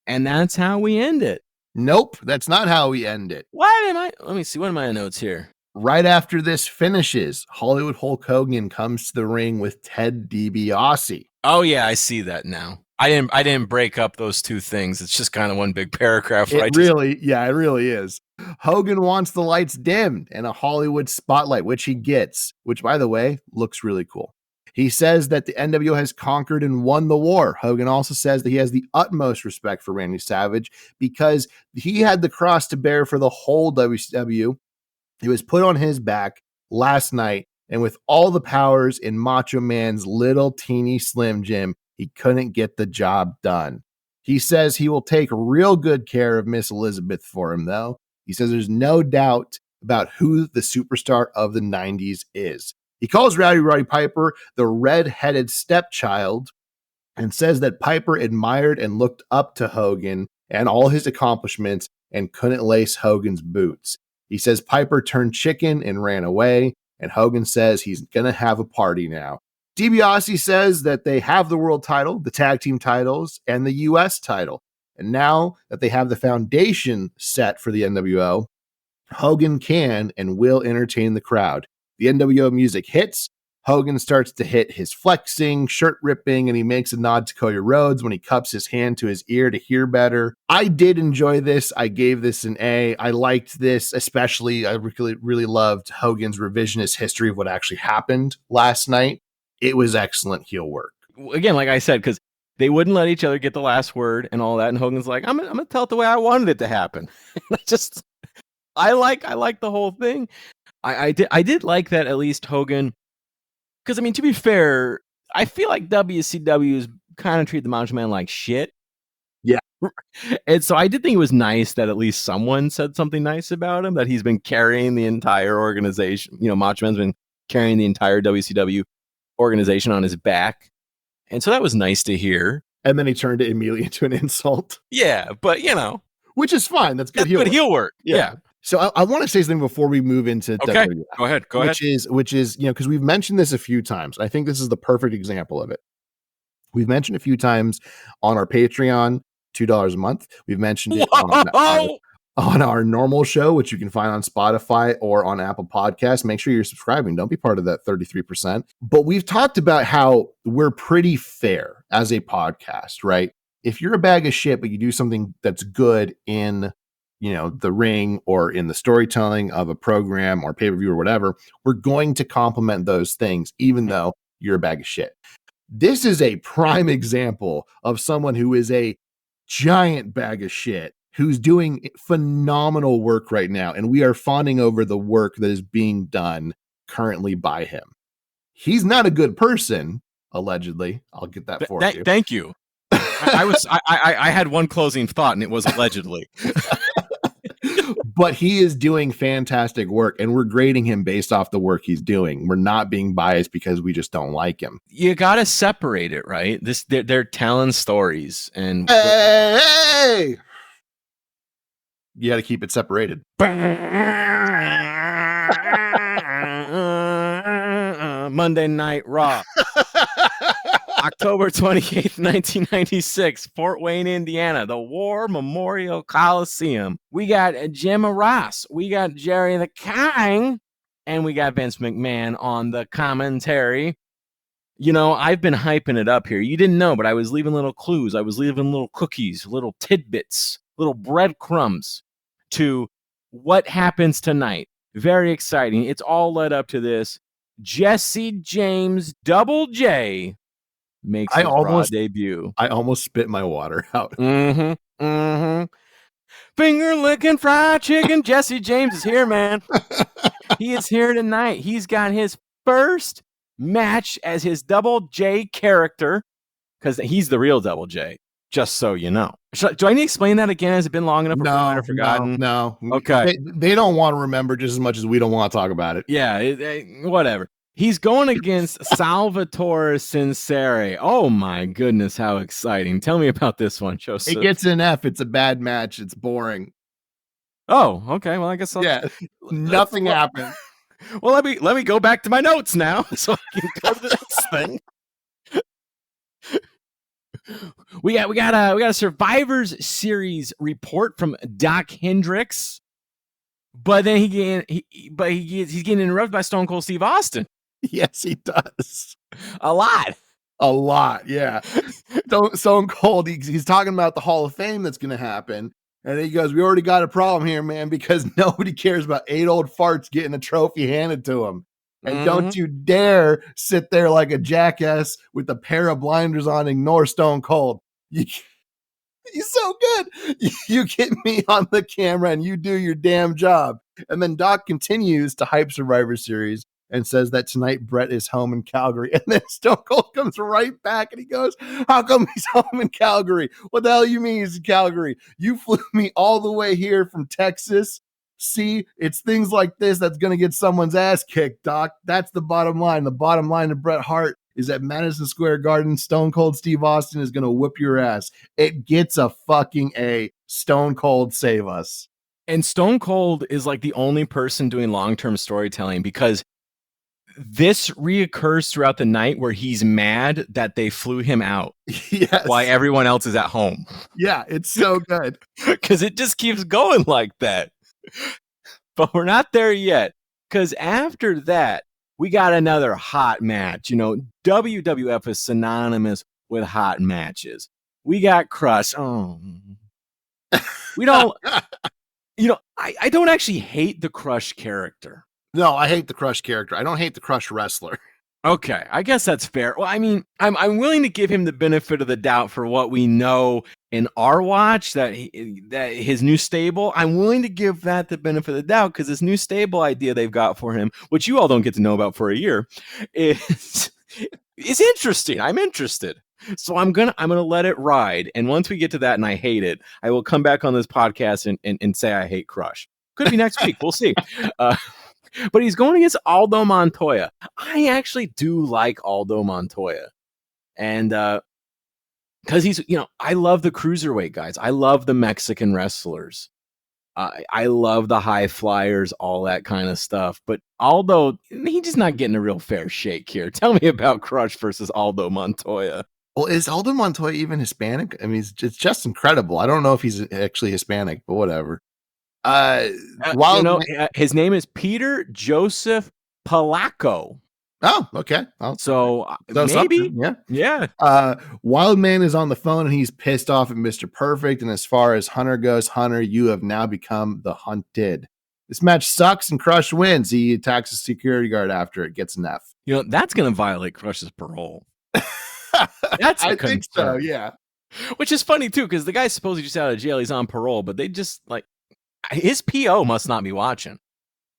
And that's how we end it. Nope, that's not how we end it. Let me see. What are my notes here? Right after this finishes, Hollywood Hulk Hogan comes to the ring with Ted DiBiase. Oh yeah, I see that now. I didn't break up those two things. It's just kind of one big paragraph. It really is. Hogan wants the lights dimmed and a Hollywood spotlight, which he gets, which, by the way, looks really cool. He says that the NWO has conquered and won the war. Hogan also says that he has the utmost respect for Randy Savage because he had the cross to bear for the whole WCW. It was put on his back last night, and with all the powers in Macho Man's little teeny Slim Jim, he couldn't get the job done. He says he will take real good care of Miss Elizabeth for him, though. He says there's no doubt about who the superstar of the 90s is. He calls Roddy Piper the red-headed stepchild and says that Piper admired and looked up to Hogan and all his accomplishments and couldn't lace Hogan's boots. He says Piper turned chicken and ran away, and Hogan says he's going to have a party now. DiBiase says that they have the world title, the tag team titles, and the U.S. title. And now that they have the foundation set for the NWO, Hogan can and will entertain the crowd. The NWO music hits. Hogan starts to hit his flexing, shirt ripping, and he makes a nod to Cody Rhodes when he cups his hand to his ear to hear better. I did enjoy this. I gave this an A. I liked this, especially I really loved Hogan's revisionist history of what actually happened last night. It was excellent heel work. Again, like I said, because they wouldn't let each other get the last word and all that, and Hogan's like, I'm gonna tell it the way I wanted it to happen. I like the whole thing. I did like that at least Hogan. Because, I mean, to be fair, I feel like WCW's kind of treated the Macho Man like shit. Yeah. And so I did think it was nice that at least someone said something nice about him, that he's been carrying the entire organization. Macho Man's been carrying the entire WCW organization on his back. And so that was nice to hear. And then he turned it immediately into an insult. Yeah, but, Which is fine. That's good heel work. Yeah. So I want to say something before we move into WWF. Go ahead. Which is, because we've mentioned this a few times. I think this is the perfect example of it. We've mentioned a few times on our Patreon, $2 a month. We've mentioned it on our normal show, which you can find on Spotify or on Apple Podcasts. Make sure you're subscribing. Don't be part of that 33%. But we've talked about how we're pretty fair as a podcast, right? If you're a bag of shit, but you do something that's good in the ring or in the storytelling of a program or pay-per-view or whatever, we're going to compliment those things, even though you're a bag of shit. This is a prime example of someone who is a giant bag of shit, who's doing phenomenal work right now. And we are fawning over the work that is being done currently by him. He's not a good person, allegedly. I'll get that for you. Thank you. I had one closing thought, and it was allegedly. But he is doing fantastic work, and we're grading him based off the work he's doing. We're not being biased because we just don't like him. You got to separate it, right? They're telling stories, and Hey! You got to keep it separated. Monday Night Raw. October 28th, 1996, Fort Wayne, Indiana, the War Memorial Coliseum. We got Jim Ross, we got Jerry the King, and we got Vince McMahon on the commentary. You know, I've been hyping it up here. You didn't know, but I was leaving little clues. I was leaving little cookies, little tidbits, little breadcrumbs to what happens tonight. Very exciting. It's all led up to this. Jesse James Double J makes his Raw debut. I almost spit my water out. Finger licking fried chicken. Jesse James is here, man. He is here tonight. He's got his first match as his Double J character, because he's the real Double J, just so you know. Do I need to explain that again? Has it been long enough? No, I forgotten? No. Okay. They don't want to remember just as much as we don't want to talk about it. Yeah, whatever. He's going against Salvatore Sincere. Oh my goodness, how exciting. Tell me about this one, Joseph. It gets an F. It's a bad match. It's boring. Oh, okay. Well, I guess nothing happened. Well, let me go back to my notes now so I can go to the next thing. We got a Survivors Series report from Doc Hendricks, but then he's getting interrupted by Stone Cold Steve Austin. Yes, he does. A lot, yeah. Stone Cold, he's talking about the Hall of Fame that's going to happen. And he goes, we already got a problem here, man, because nobody cares about 8 old farts getting a trophy handed to them. And don't you dare sit there like a jackass with a pair of blinders on, ignore Stone Cold. He's so good. You get me on the camera and you do your damn job. And then Doc continues to hype Survivor Series and says that tonight Brett is home in Calgary. And then Stone Cold comes right back and he goes, how come he's home in Calgary? What the hell you mean he's in Calgary? You flew me all the way here from Texas. See, it's things like this that's going to get someone's ass kicked, Doc. That's the bottom line. The bottom line of Bret Hart is that Madison Square Garden, Stone Cold Steve Austin is going to whip your ass. It gets a fucking A. Stone Cold, save us. And Stone Cold is like the only person doing long-term storytelling, because this reoccurs throughout the night where he's mad that they flew him out. Yes. While everyone else is at home. Yeah, it's so good. Because it just keeps going like that. But we're not there yet. Because after that, we got another hot match. You know, WWF is synonymous with hot matches. We got Crush. Oh. We don't, you know, I don't actually hate the Crush character. No, I hate the Crush character. I don't hate the Crush wrestler. Okay, I guess that's fair. Well, I mean, I'm willing to give him the benefit of the doubt for what we know in our watch, that his new stable. I'm willing to give that the benefit of the doubt, because this new stable idea they've got for him, which you all don't get to know about for a year, is interesting. I'm interested. So I'm gonna let it ride. And once we get to that and I hate it, I will come back on this podcast and say I hate Crush. Could be next week. We'll see. But he's going against Aldo Montoya. I actually do like Aldo Montoya. And because he's, you know, I love the cruiserweight guys. I love the Mexican wrestlers. I love the high flyers, all that kind of stuff. But Aldo, he's just not getting a real fair shake here. Tell me about Crush versus Aldo Montoya. Well, is Aldo Montoya even Hispanic? I mean, it's just incredible. I don't know if he's actually Hispanic, but whatever. His name is Peter Joseph Palaco. Oh, okay. So maybe, yeah. Wildman is on the phone and he's pissed off at Mr. Perfect. And as far as Hunter goes, Hunter, you have now become the hunted. This match sucks and Crush wins. He attacks a security guard after it, gets an F. You know, that's going to violate Crush's parole. That's a concern. Think so, yeah. Which is funny too, because the guy's supposedly just out of jail. He's on parole, but they just like, his PO must not be watching.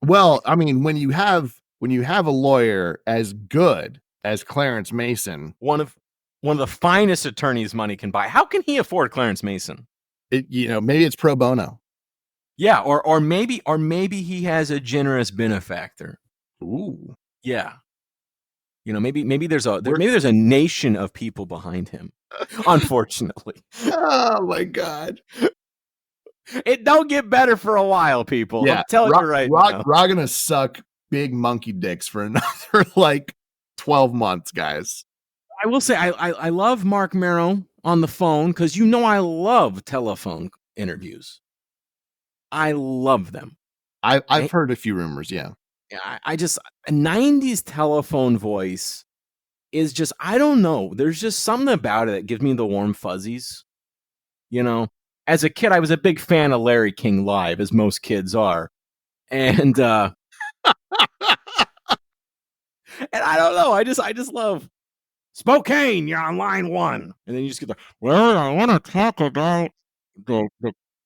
Well, I mean, when you have a lawyer as good as Clarence Mason, one of the finest attorneys money can buy, how can he afford Clarence Mason? Maybe it's pro bono. Yeah, or maybe he has a generous benefactor. Ooh. Yeah. Maybe there's a nation of people behind him. Unfortunately. Oh my God. It don't get better for a while, people. Yeah. I'm telling you right now. We're gonna suck big monkey dicks for another like 12 months, guys. I will say I love Mark Merrow on the phone because I love telephone interviews. I love them. I've heard a few rumors, yeah. I just a 90s telephone voice is just, I don't know. There's just something about it that gives me the warm fuzzies. As a kid, I was a big fan of Larry King Live, as most kids are. And and I don't know. I just love Spokane, you're on line 1. And then you just get well, I want to talk about the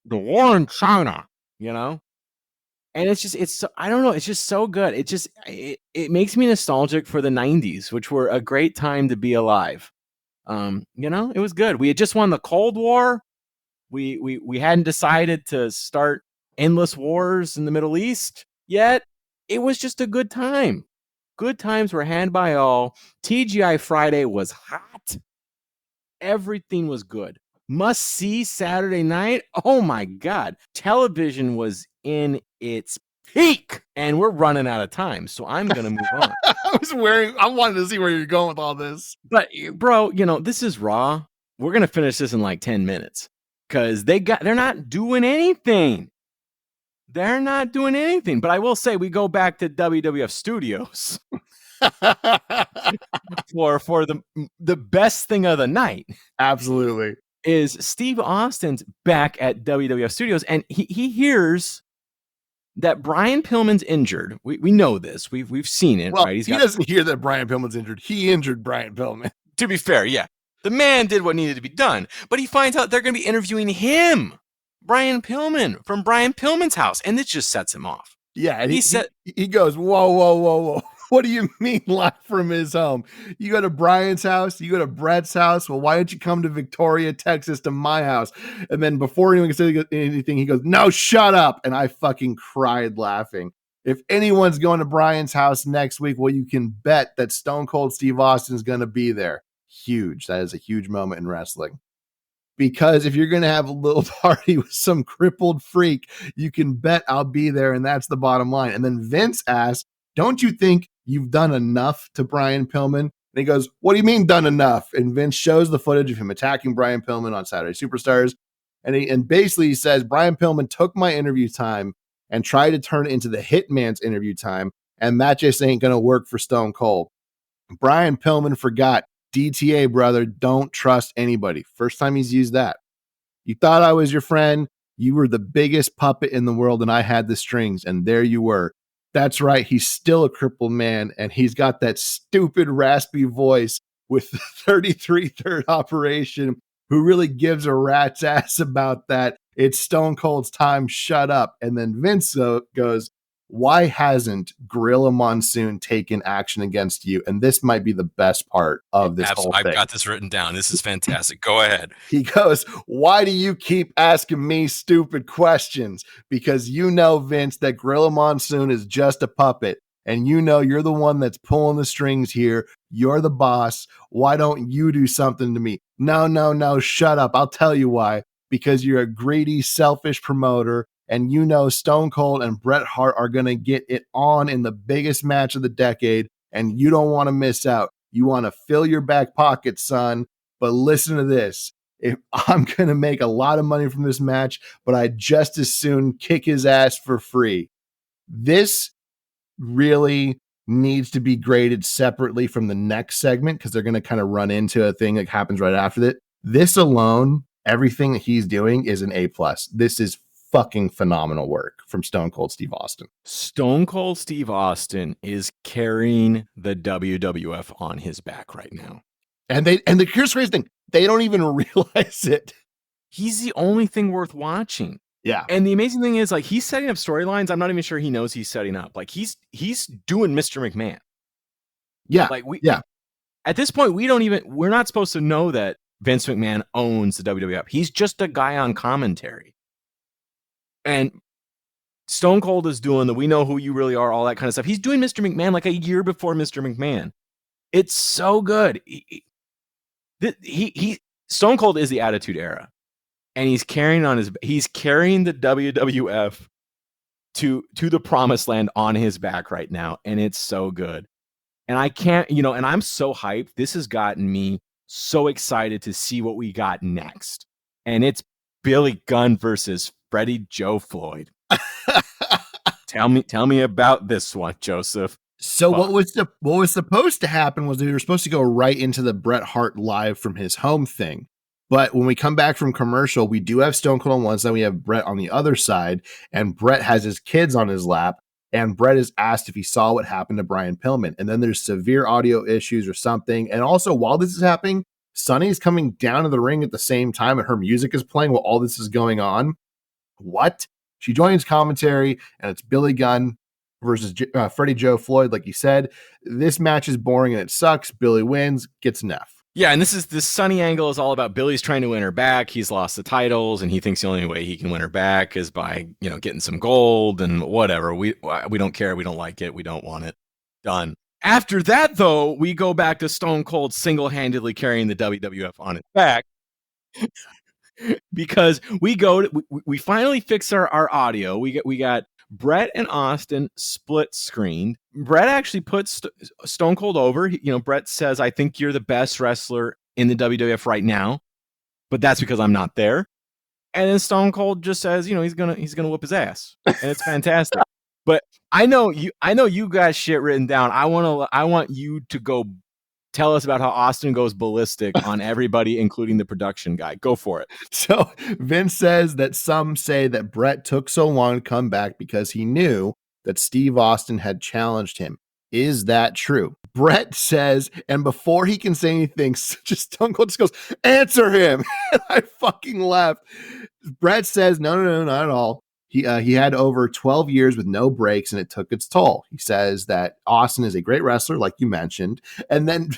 war in China, And I don't know, it's just so good. It makes me nostalgic for the 90s, which were a great time to be alive. It was good. We had just won the Cold War. We hadn't decided to start endless wars in the Middle East yet. It was just a good time. Good times were had by all. TGI Friday was hot. Everything was good. Must see Saturday night. Oh my God. Television was in its peak, and we're running out of time, so I'm going to move on. I wanted to see where you're going with all this. But bro, this is Raw. We're going to finish this in like 10 minutes because they're not doing anything. They're not doing anything. But I will say we go back to WWF Studios for the best thing of the night. Absolutely. Is Steve Austin's back at WWF Studios, and he hears that Brian Pillman's injured. We know this. We've seen it, well, right? He doesn't hear that Brian Pillman's injured. He injured Brian Pillman. To be fair, yeah. The man did what needed to be done, but he finds out they're going to be interviewing him, Brian Pillman, from Brian Pillman's house, and it just sets him off. Yeah, and he goes, whoa. What do you mean live from his home? You go to Brian's house, you go to Brett's house. Well, why don't you come to Victoria, Texas, to my house? And then before anyone can say anything, he goes, no, shut up. And I fucking cried laughing. If anyone's going to Brian's house next week, well, you can bet that Stone Cold Steve Austin is going to be there. Huge. That is a huge moment in wrestling. Because if you're going to have a little party with some crippled freak, you can bet I'll be there, and that's the bottom line. And then Vince asks, don't you think you've done enough to Brian Pillman? And he goes, what do you mean done enough? And Vince shows the footage of him attacking Brian Pillman on Saturday Superstars. And basically he says, Brian Pillman took my interview time and tried to turn it into the Hitman's interview time, and that just ain't going to work for Stone Cold. Brian Pillman forgot. DTA, brother, don't trust anybody. First time he's used that. You thought I was your friend. You were the biggest puppet in the world, and I had the strings, and there you were. That's right. He's still a crippled man, and he's got that stupid raspy voice with the 33 third operation. Who really gives a rat's ass about that? It's Stone Cold's time. Shut up. And then Vince goes, why hasn't Gorilla Monsoon taken action against you? And this might be the best part of this whole thing. I've got this written down. This is fantastic. Go ahead. He goes, why do you keep asking me stupid questions? Because you know, Vince, that Gorilla Monsoon is just a puppet. And you know you're the one that's pulling the strings here. You're the boss. Why don't you do something to me? No, shut up. I'll tell you why. Because you're a greedy, selfish promoter. And you know Stone Cold and Bret Hart are going to get it on in the biggest match of the decade, and you don't want to miss out. You want to fill your back pocket, son. But listen to this. If I'm going to make a lot of money from this match, but I'd just as soon kick his ass for free. This really needs to be graded separately from the next segment because they're going to kind of run into a thing that happens right after that. This alone, everything that he's doing is an A+. This is fucking phenomenal work from Stone Cold Steve Austin. Stone Cold Steve Austin is carrying the WWF on his back right now. And the here's the crazy thing. They don't even realize it. He's the only thing worth watching. Yeah. And the amazing thing is, like, he's setting up storylines I'm not even sure he knows he's setting up. Like, he's doing Mr. McMahon. Yeah. Like, at this point, we're not supposed to know that Vince McMahon owns the WWF. He's just a guy on commentary. And Stone Cold is doing the we know who you really are, all that kind of stuff. He's doing Mr. McMahon like a year before Mr. McMahon. It's so good. Stone Cold is the Attitude Era, and he's carrying the WWF to the promised land on his back right now, and it's so good. And I can't, and I'm so hyped. This has gotten me so excited to see what we got next. And it's Billy Gunn versus Freddie Joe Floyd. Tell me about this one, Joseph. So what was supposed to happen was we were supposed to go right into the Bret Hart live from his home thing. But when we come back from commercial, we do have Stone Cold on one side, we have Bret on the other side, and Bret has his kids on his lap, and Bret is asked if he saw what happened to Brian Pillman. And then there's severe audio issues or something. And also, while this is happening, Sunny's coming down to the ring at the same time, and her music is playing while all this is going on. What? She joins commentary, and it's Billy Gunn versus Freddie Joe Floyd, like you said. This match is boring and it sucks. Billy wins, gets an F. Yeah, and this Sunny angle is all about Billy's trying to win her back. He's lost the titles, and he thinks the only way he can win her back is by, getting some gold and whatever. We don't care. We don't like it. We don't want it. Done. After that, though, we go back to Stone Cold single-handedly carrying the WWF on his back. Because we finally fix our audio. We got Bret and Austin split screened. Bret actually puts Stone Cold over. Bret says, "I think you're the best wrestler in the WWF right now, but that's because I'm not there." And then Stone Cold just says, he's gonna whoop his ass, and it's fantastic. But I know you got shit written down. I want you to go tell us about how Austin goes ballistic on everybody, including the production guy. Go for it. So Vince says that some say that Bret took so long to come back because he knew that Steve Austin had challenged him. Is that true? Bret says, and before he can say anything, just Stone Cold just goes, "Answer him." And I fucking laughed. Bret says, no, not at all. He had over 12 years with no breaks, and it took its toll. He says that Austin is a great wrestler, like you mentioned. And then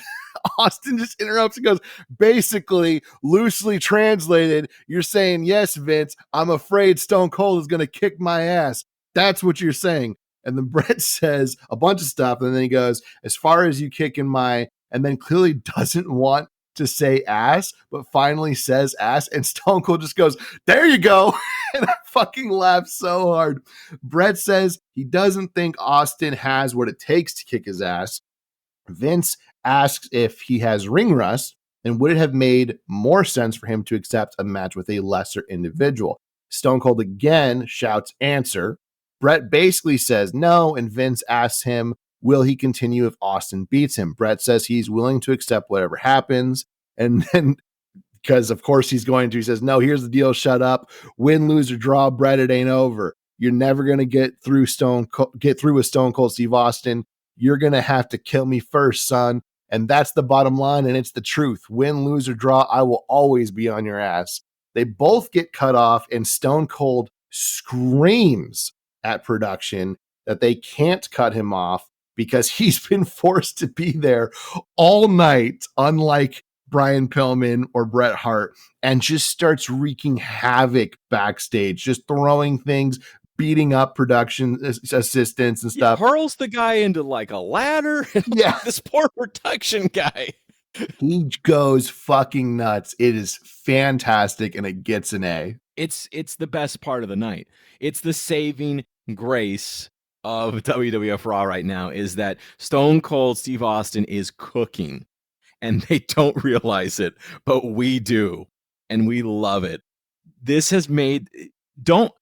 Austin just interrupts and goes, basically, loosely translated, you're saying, "Yes, Vince, I'm afraid Stone Cold is going to kick my ass." That's what you're saying. And then Bret says a bunch of stuff, and then he goes, "As far as you kicking my," and then clearly doesn't want to say ass, but finally says ass, and Stone Cold just goes, "There you go." And I fucking laughed so hard. Bret says he doesn't think Austin has what it takes to kick his ass. Vince asks if he has ring rust, and would it have made more sense for him to accept a match with a lesser individual. Stone Cold again shouts answer. Bret basically says no, and Vince asks him, will he continue if Austin beats him? Bret says he's willing to accept whatever happens. And then, because of course he's going to, he says, "No, here's the deal. Shut up. Win, lose, or draw, Bret, it ain't over. You're never going to get through with Stone Cold Steve Austin. You're going to have to kill me first, son." And that's the bottom line, and it's the truth. Win, lose, or draw, I will always be on your ass. They both get cut off, and Stone Cold screams at production that they can't cut him off because he's been forced to be there all night, unlike Brian Pillman or Bret Hart, and just starts wreaking havoc backstage, just throwing things, beating up production assistants and stuff. He hurls the guy into like a ladder. Yeah. This poor production guy. He goes fucking nuts. It is fantastic, and it gets an A. It's the best part of the night. It's the saving grace of WWF Raw right now, is that Stone Cold Steve Austin is cooking, and they don't realize it, but we do, and we love it. This has made don't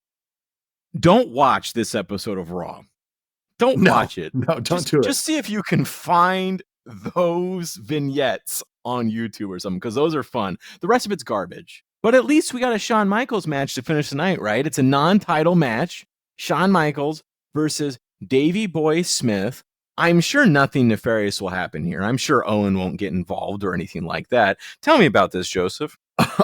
watch this episode of Raw. Don't watch it. No, don't do it. Just see if you can find those vignettes on YouTube or something, because those are fun. The rest of it's garbage. But at least we got a Shawn Michaels match to finish the night, right? It's a non-title match. Shawn Michaels versus Davey Boy Smith. I'm sure nothing nefarious will happen here. I'm sure Owen won't get involved or anything like that. Tell me about this, Joseph.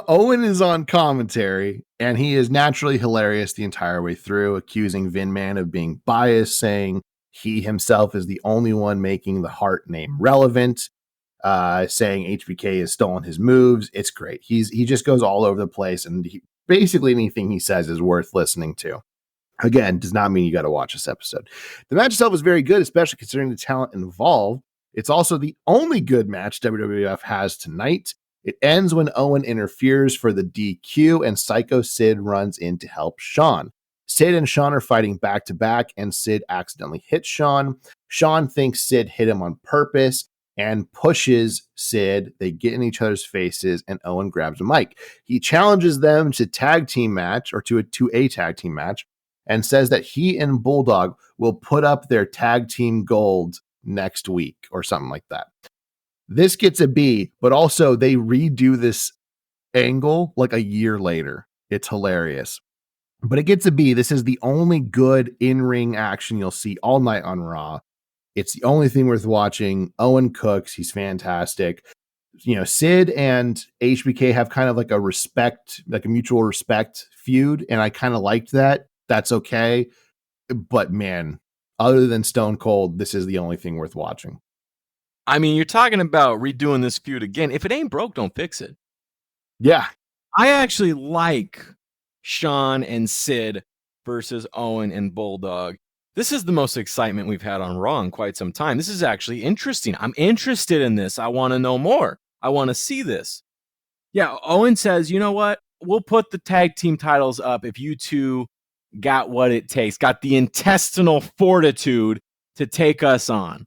Owen is on commentary, and he is naturally hilarious the entire way through, accusing Vin Man of being biased, saying he himself is the only one making the Hart name relevant, saying HBK has stolen his moves. It's great. He just goes all over the place, and basically anything he says is worth listening to. Again, does not mean you got to watch this episode. The match itself was very good, especially considering the talent involved. It's also the only good match WWF has tonight. It ends when Owen interferes for the DQ and Psycho Sid runs in to help Shawn. Sid and Shawn are fighting back to back, and Sid accidentally hits Shawn. Shawn thinks Sid hit him on purpose and pushes Sid. They get in each other's faces, and Owen grabs a mic. He challenges them to tag team match or to a tag team match, and says that he and Bulldog will put up their tag team gold next week or something like that. This gets a B, but also they redo this angle like a year later. It's hilarious. But it gets a B. This is the only good in-ring action you'll see all night on Raw. It's the only thing worth watching. Owen cooks. He's fantastic. You know, Sid and HBK have kind of like a respect, like a mutual respect feud, and I kind of liked that. That's okay. But man, other than Stone Cold, this is the only thing worth watching. I mean, you're talking about redoing this feud again. If it ain't broke, don't fix it. Yeah. I actually like Shawn and Sid versus Owen and Bulldog. This is the most excitement we've had on Raw in quite some time. This is actually interesting. I'm interested in this. I want to know more. I want to see this. Yeah, Owen says, you know what? We'll put the tag team titles up if you two got what it takes, got the intestinal fortitude to take us on.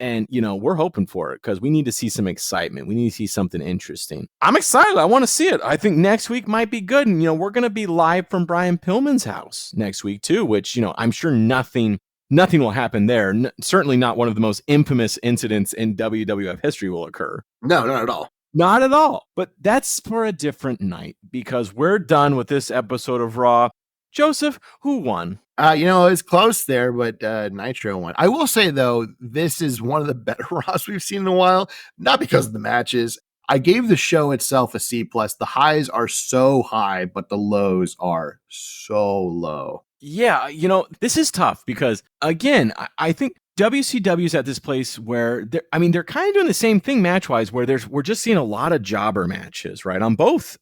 And, you know, we're hoping for it because we need to see some excitement. We need to see something interesting. I'm excited. I want to see it. I think next week might be good. And, you know, we're going to be live from Brian Pillman's house next week, too, which, you know, I'm sure nothing will happen there. Certainly not one of the most infamous incidents in WWF history will occur. No, not at all. Not at all. But that's for a different night because we're done with this episode of Raw. Joseph, who won? You know, it was close there, but Nitro won. I will say, though, this is one of the better Raws we've seen in a while, not because of the matches. I gave the show itself a C+. The highs are so high, but the lows are so low. Yeah, you know, this is tough because, again, I think WCW's at this place where they're kind of doing the same thing match-wise, where we're just seeing a lot of jobber matches, right, on both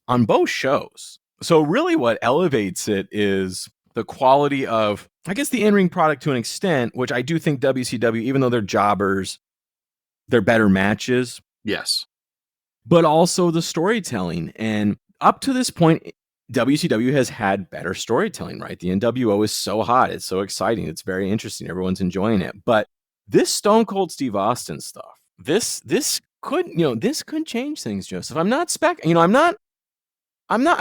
shows. So really what elevates it is the quality of, I guess, the in-ring product to an extent, which I do think WCW, even though they're jobbers, they're better matches. Yes. But also the storytelling. And up to this point, WCW has had better storytelling, right? The NWO is so hot. It's so exciting. It's very interesting. Everyone's enjoying it. But this Stone Cold Steve Austin stuff, this could change things, Joseph. I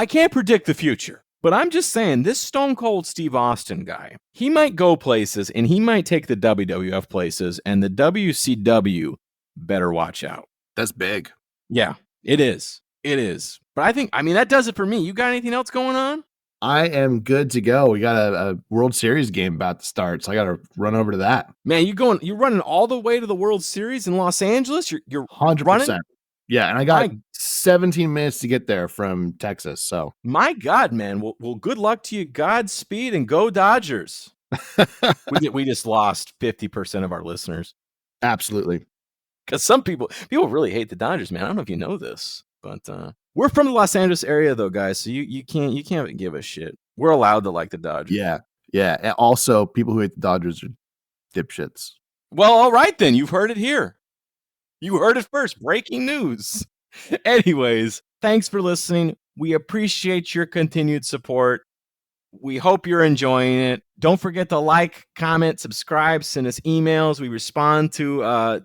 can't predict the future, but I'm just saying this Stone Cold Steve Austin guy, he might go places and he might take the WWF places, and the WCW better watch out. That's big. Yeah, it is. It is. But I think, that does it for me. You got anything else going on? I am good to go. We got a World Series game about to start, so I got to run over to that. Man, you're running all the way to the World Series in Los Angeles? You're 100%. running? Yeah, and I got 17 minutes to get there from Texas. So my God, man. Well, good luck to you. Godspeed and go Dodgers. we just lost 50% of our listeners. Absolutely. Because some people really hate the Dodgers, man. I don't know if you know this, but we're from the Los Angeles area, though, guys. So you can't give a shit. We're allowed to like the Dodgers. Yeah. And also, people who hate the Dodgers are dipshits. Well, all right then. You've heard it here. You heard it first. Breaking news. Anyways, thanks for listening. We appreciate your continued support. We hope you're enjoying it. Don't forget to like, comment, subscribe, send us emails. We respond to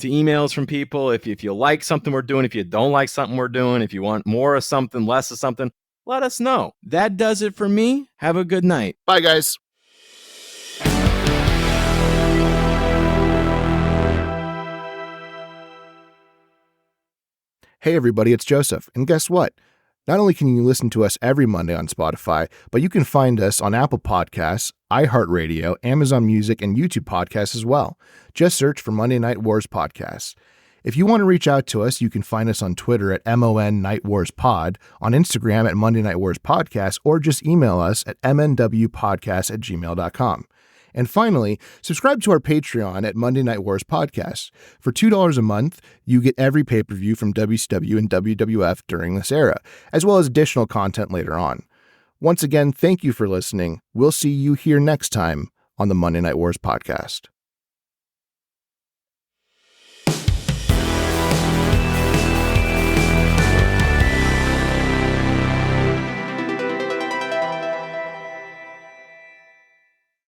emails from people. If you like something we're doing, if you don't like something we're doing, if you want more of something, less of something, let us know. That does it for me. Have a good night. Bye, guys. Hey everybody, it's Joseph, and guess what? Not only can you listen to us every Monday on Spotify, but you can find us on Apple Podcasts, iHeartRadio, Amazon Music, and YouTube Podcasts as well. Just search for Monday Night Wars Podcast. If you want to reach out to us, you can find us on Twitter at MON Night Wars Pod, on Instagram at Monday Night Wars Podcast, or just email us at mnwpodcast@gmail.com. And finally, subscribe to our Patreon at Monday Night Wars Podcast. For $2 a month, you get every pay-per-view from WCW and WWF during this era, as well as additional content later on. Once again, thank you for listening. We'll see you here next time on the Monday Night Wars podcast.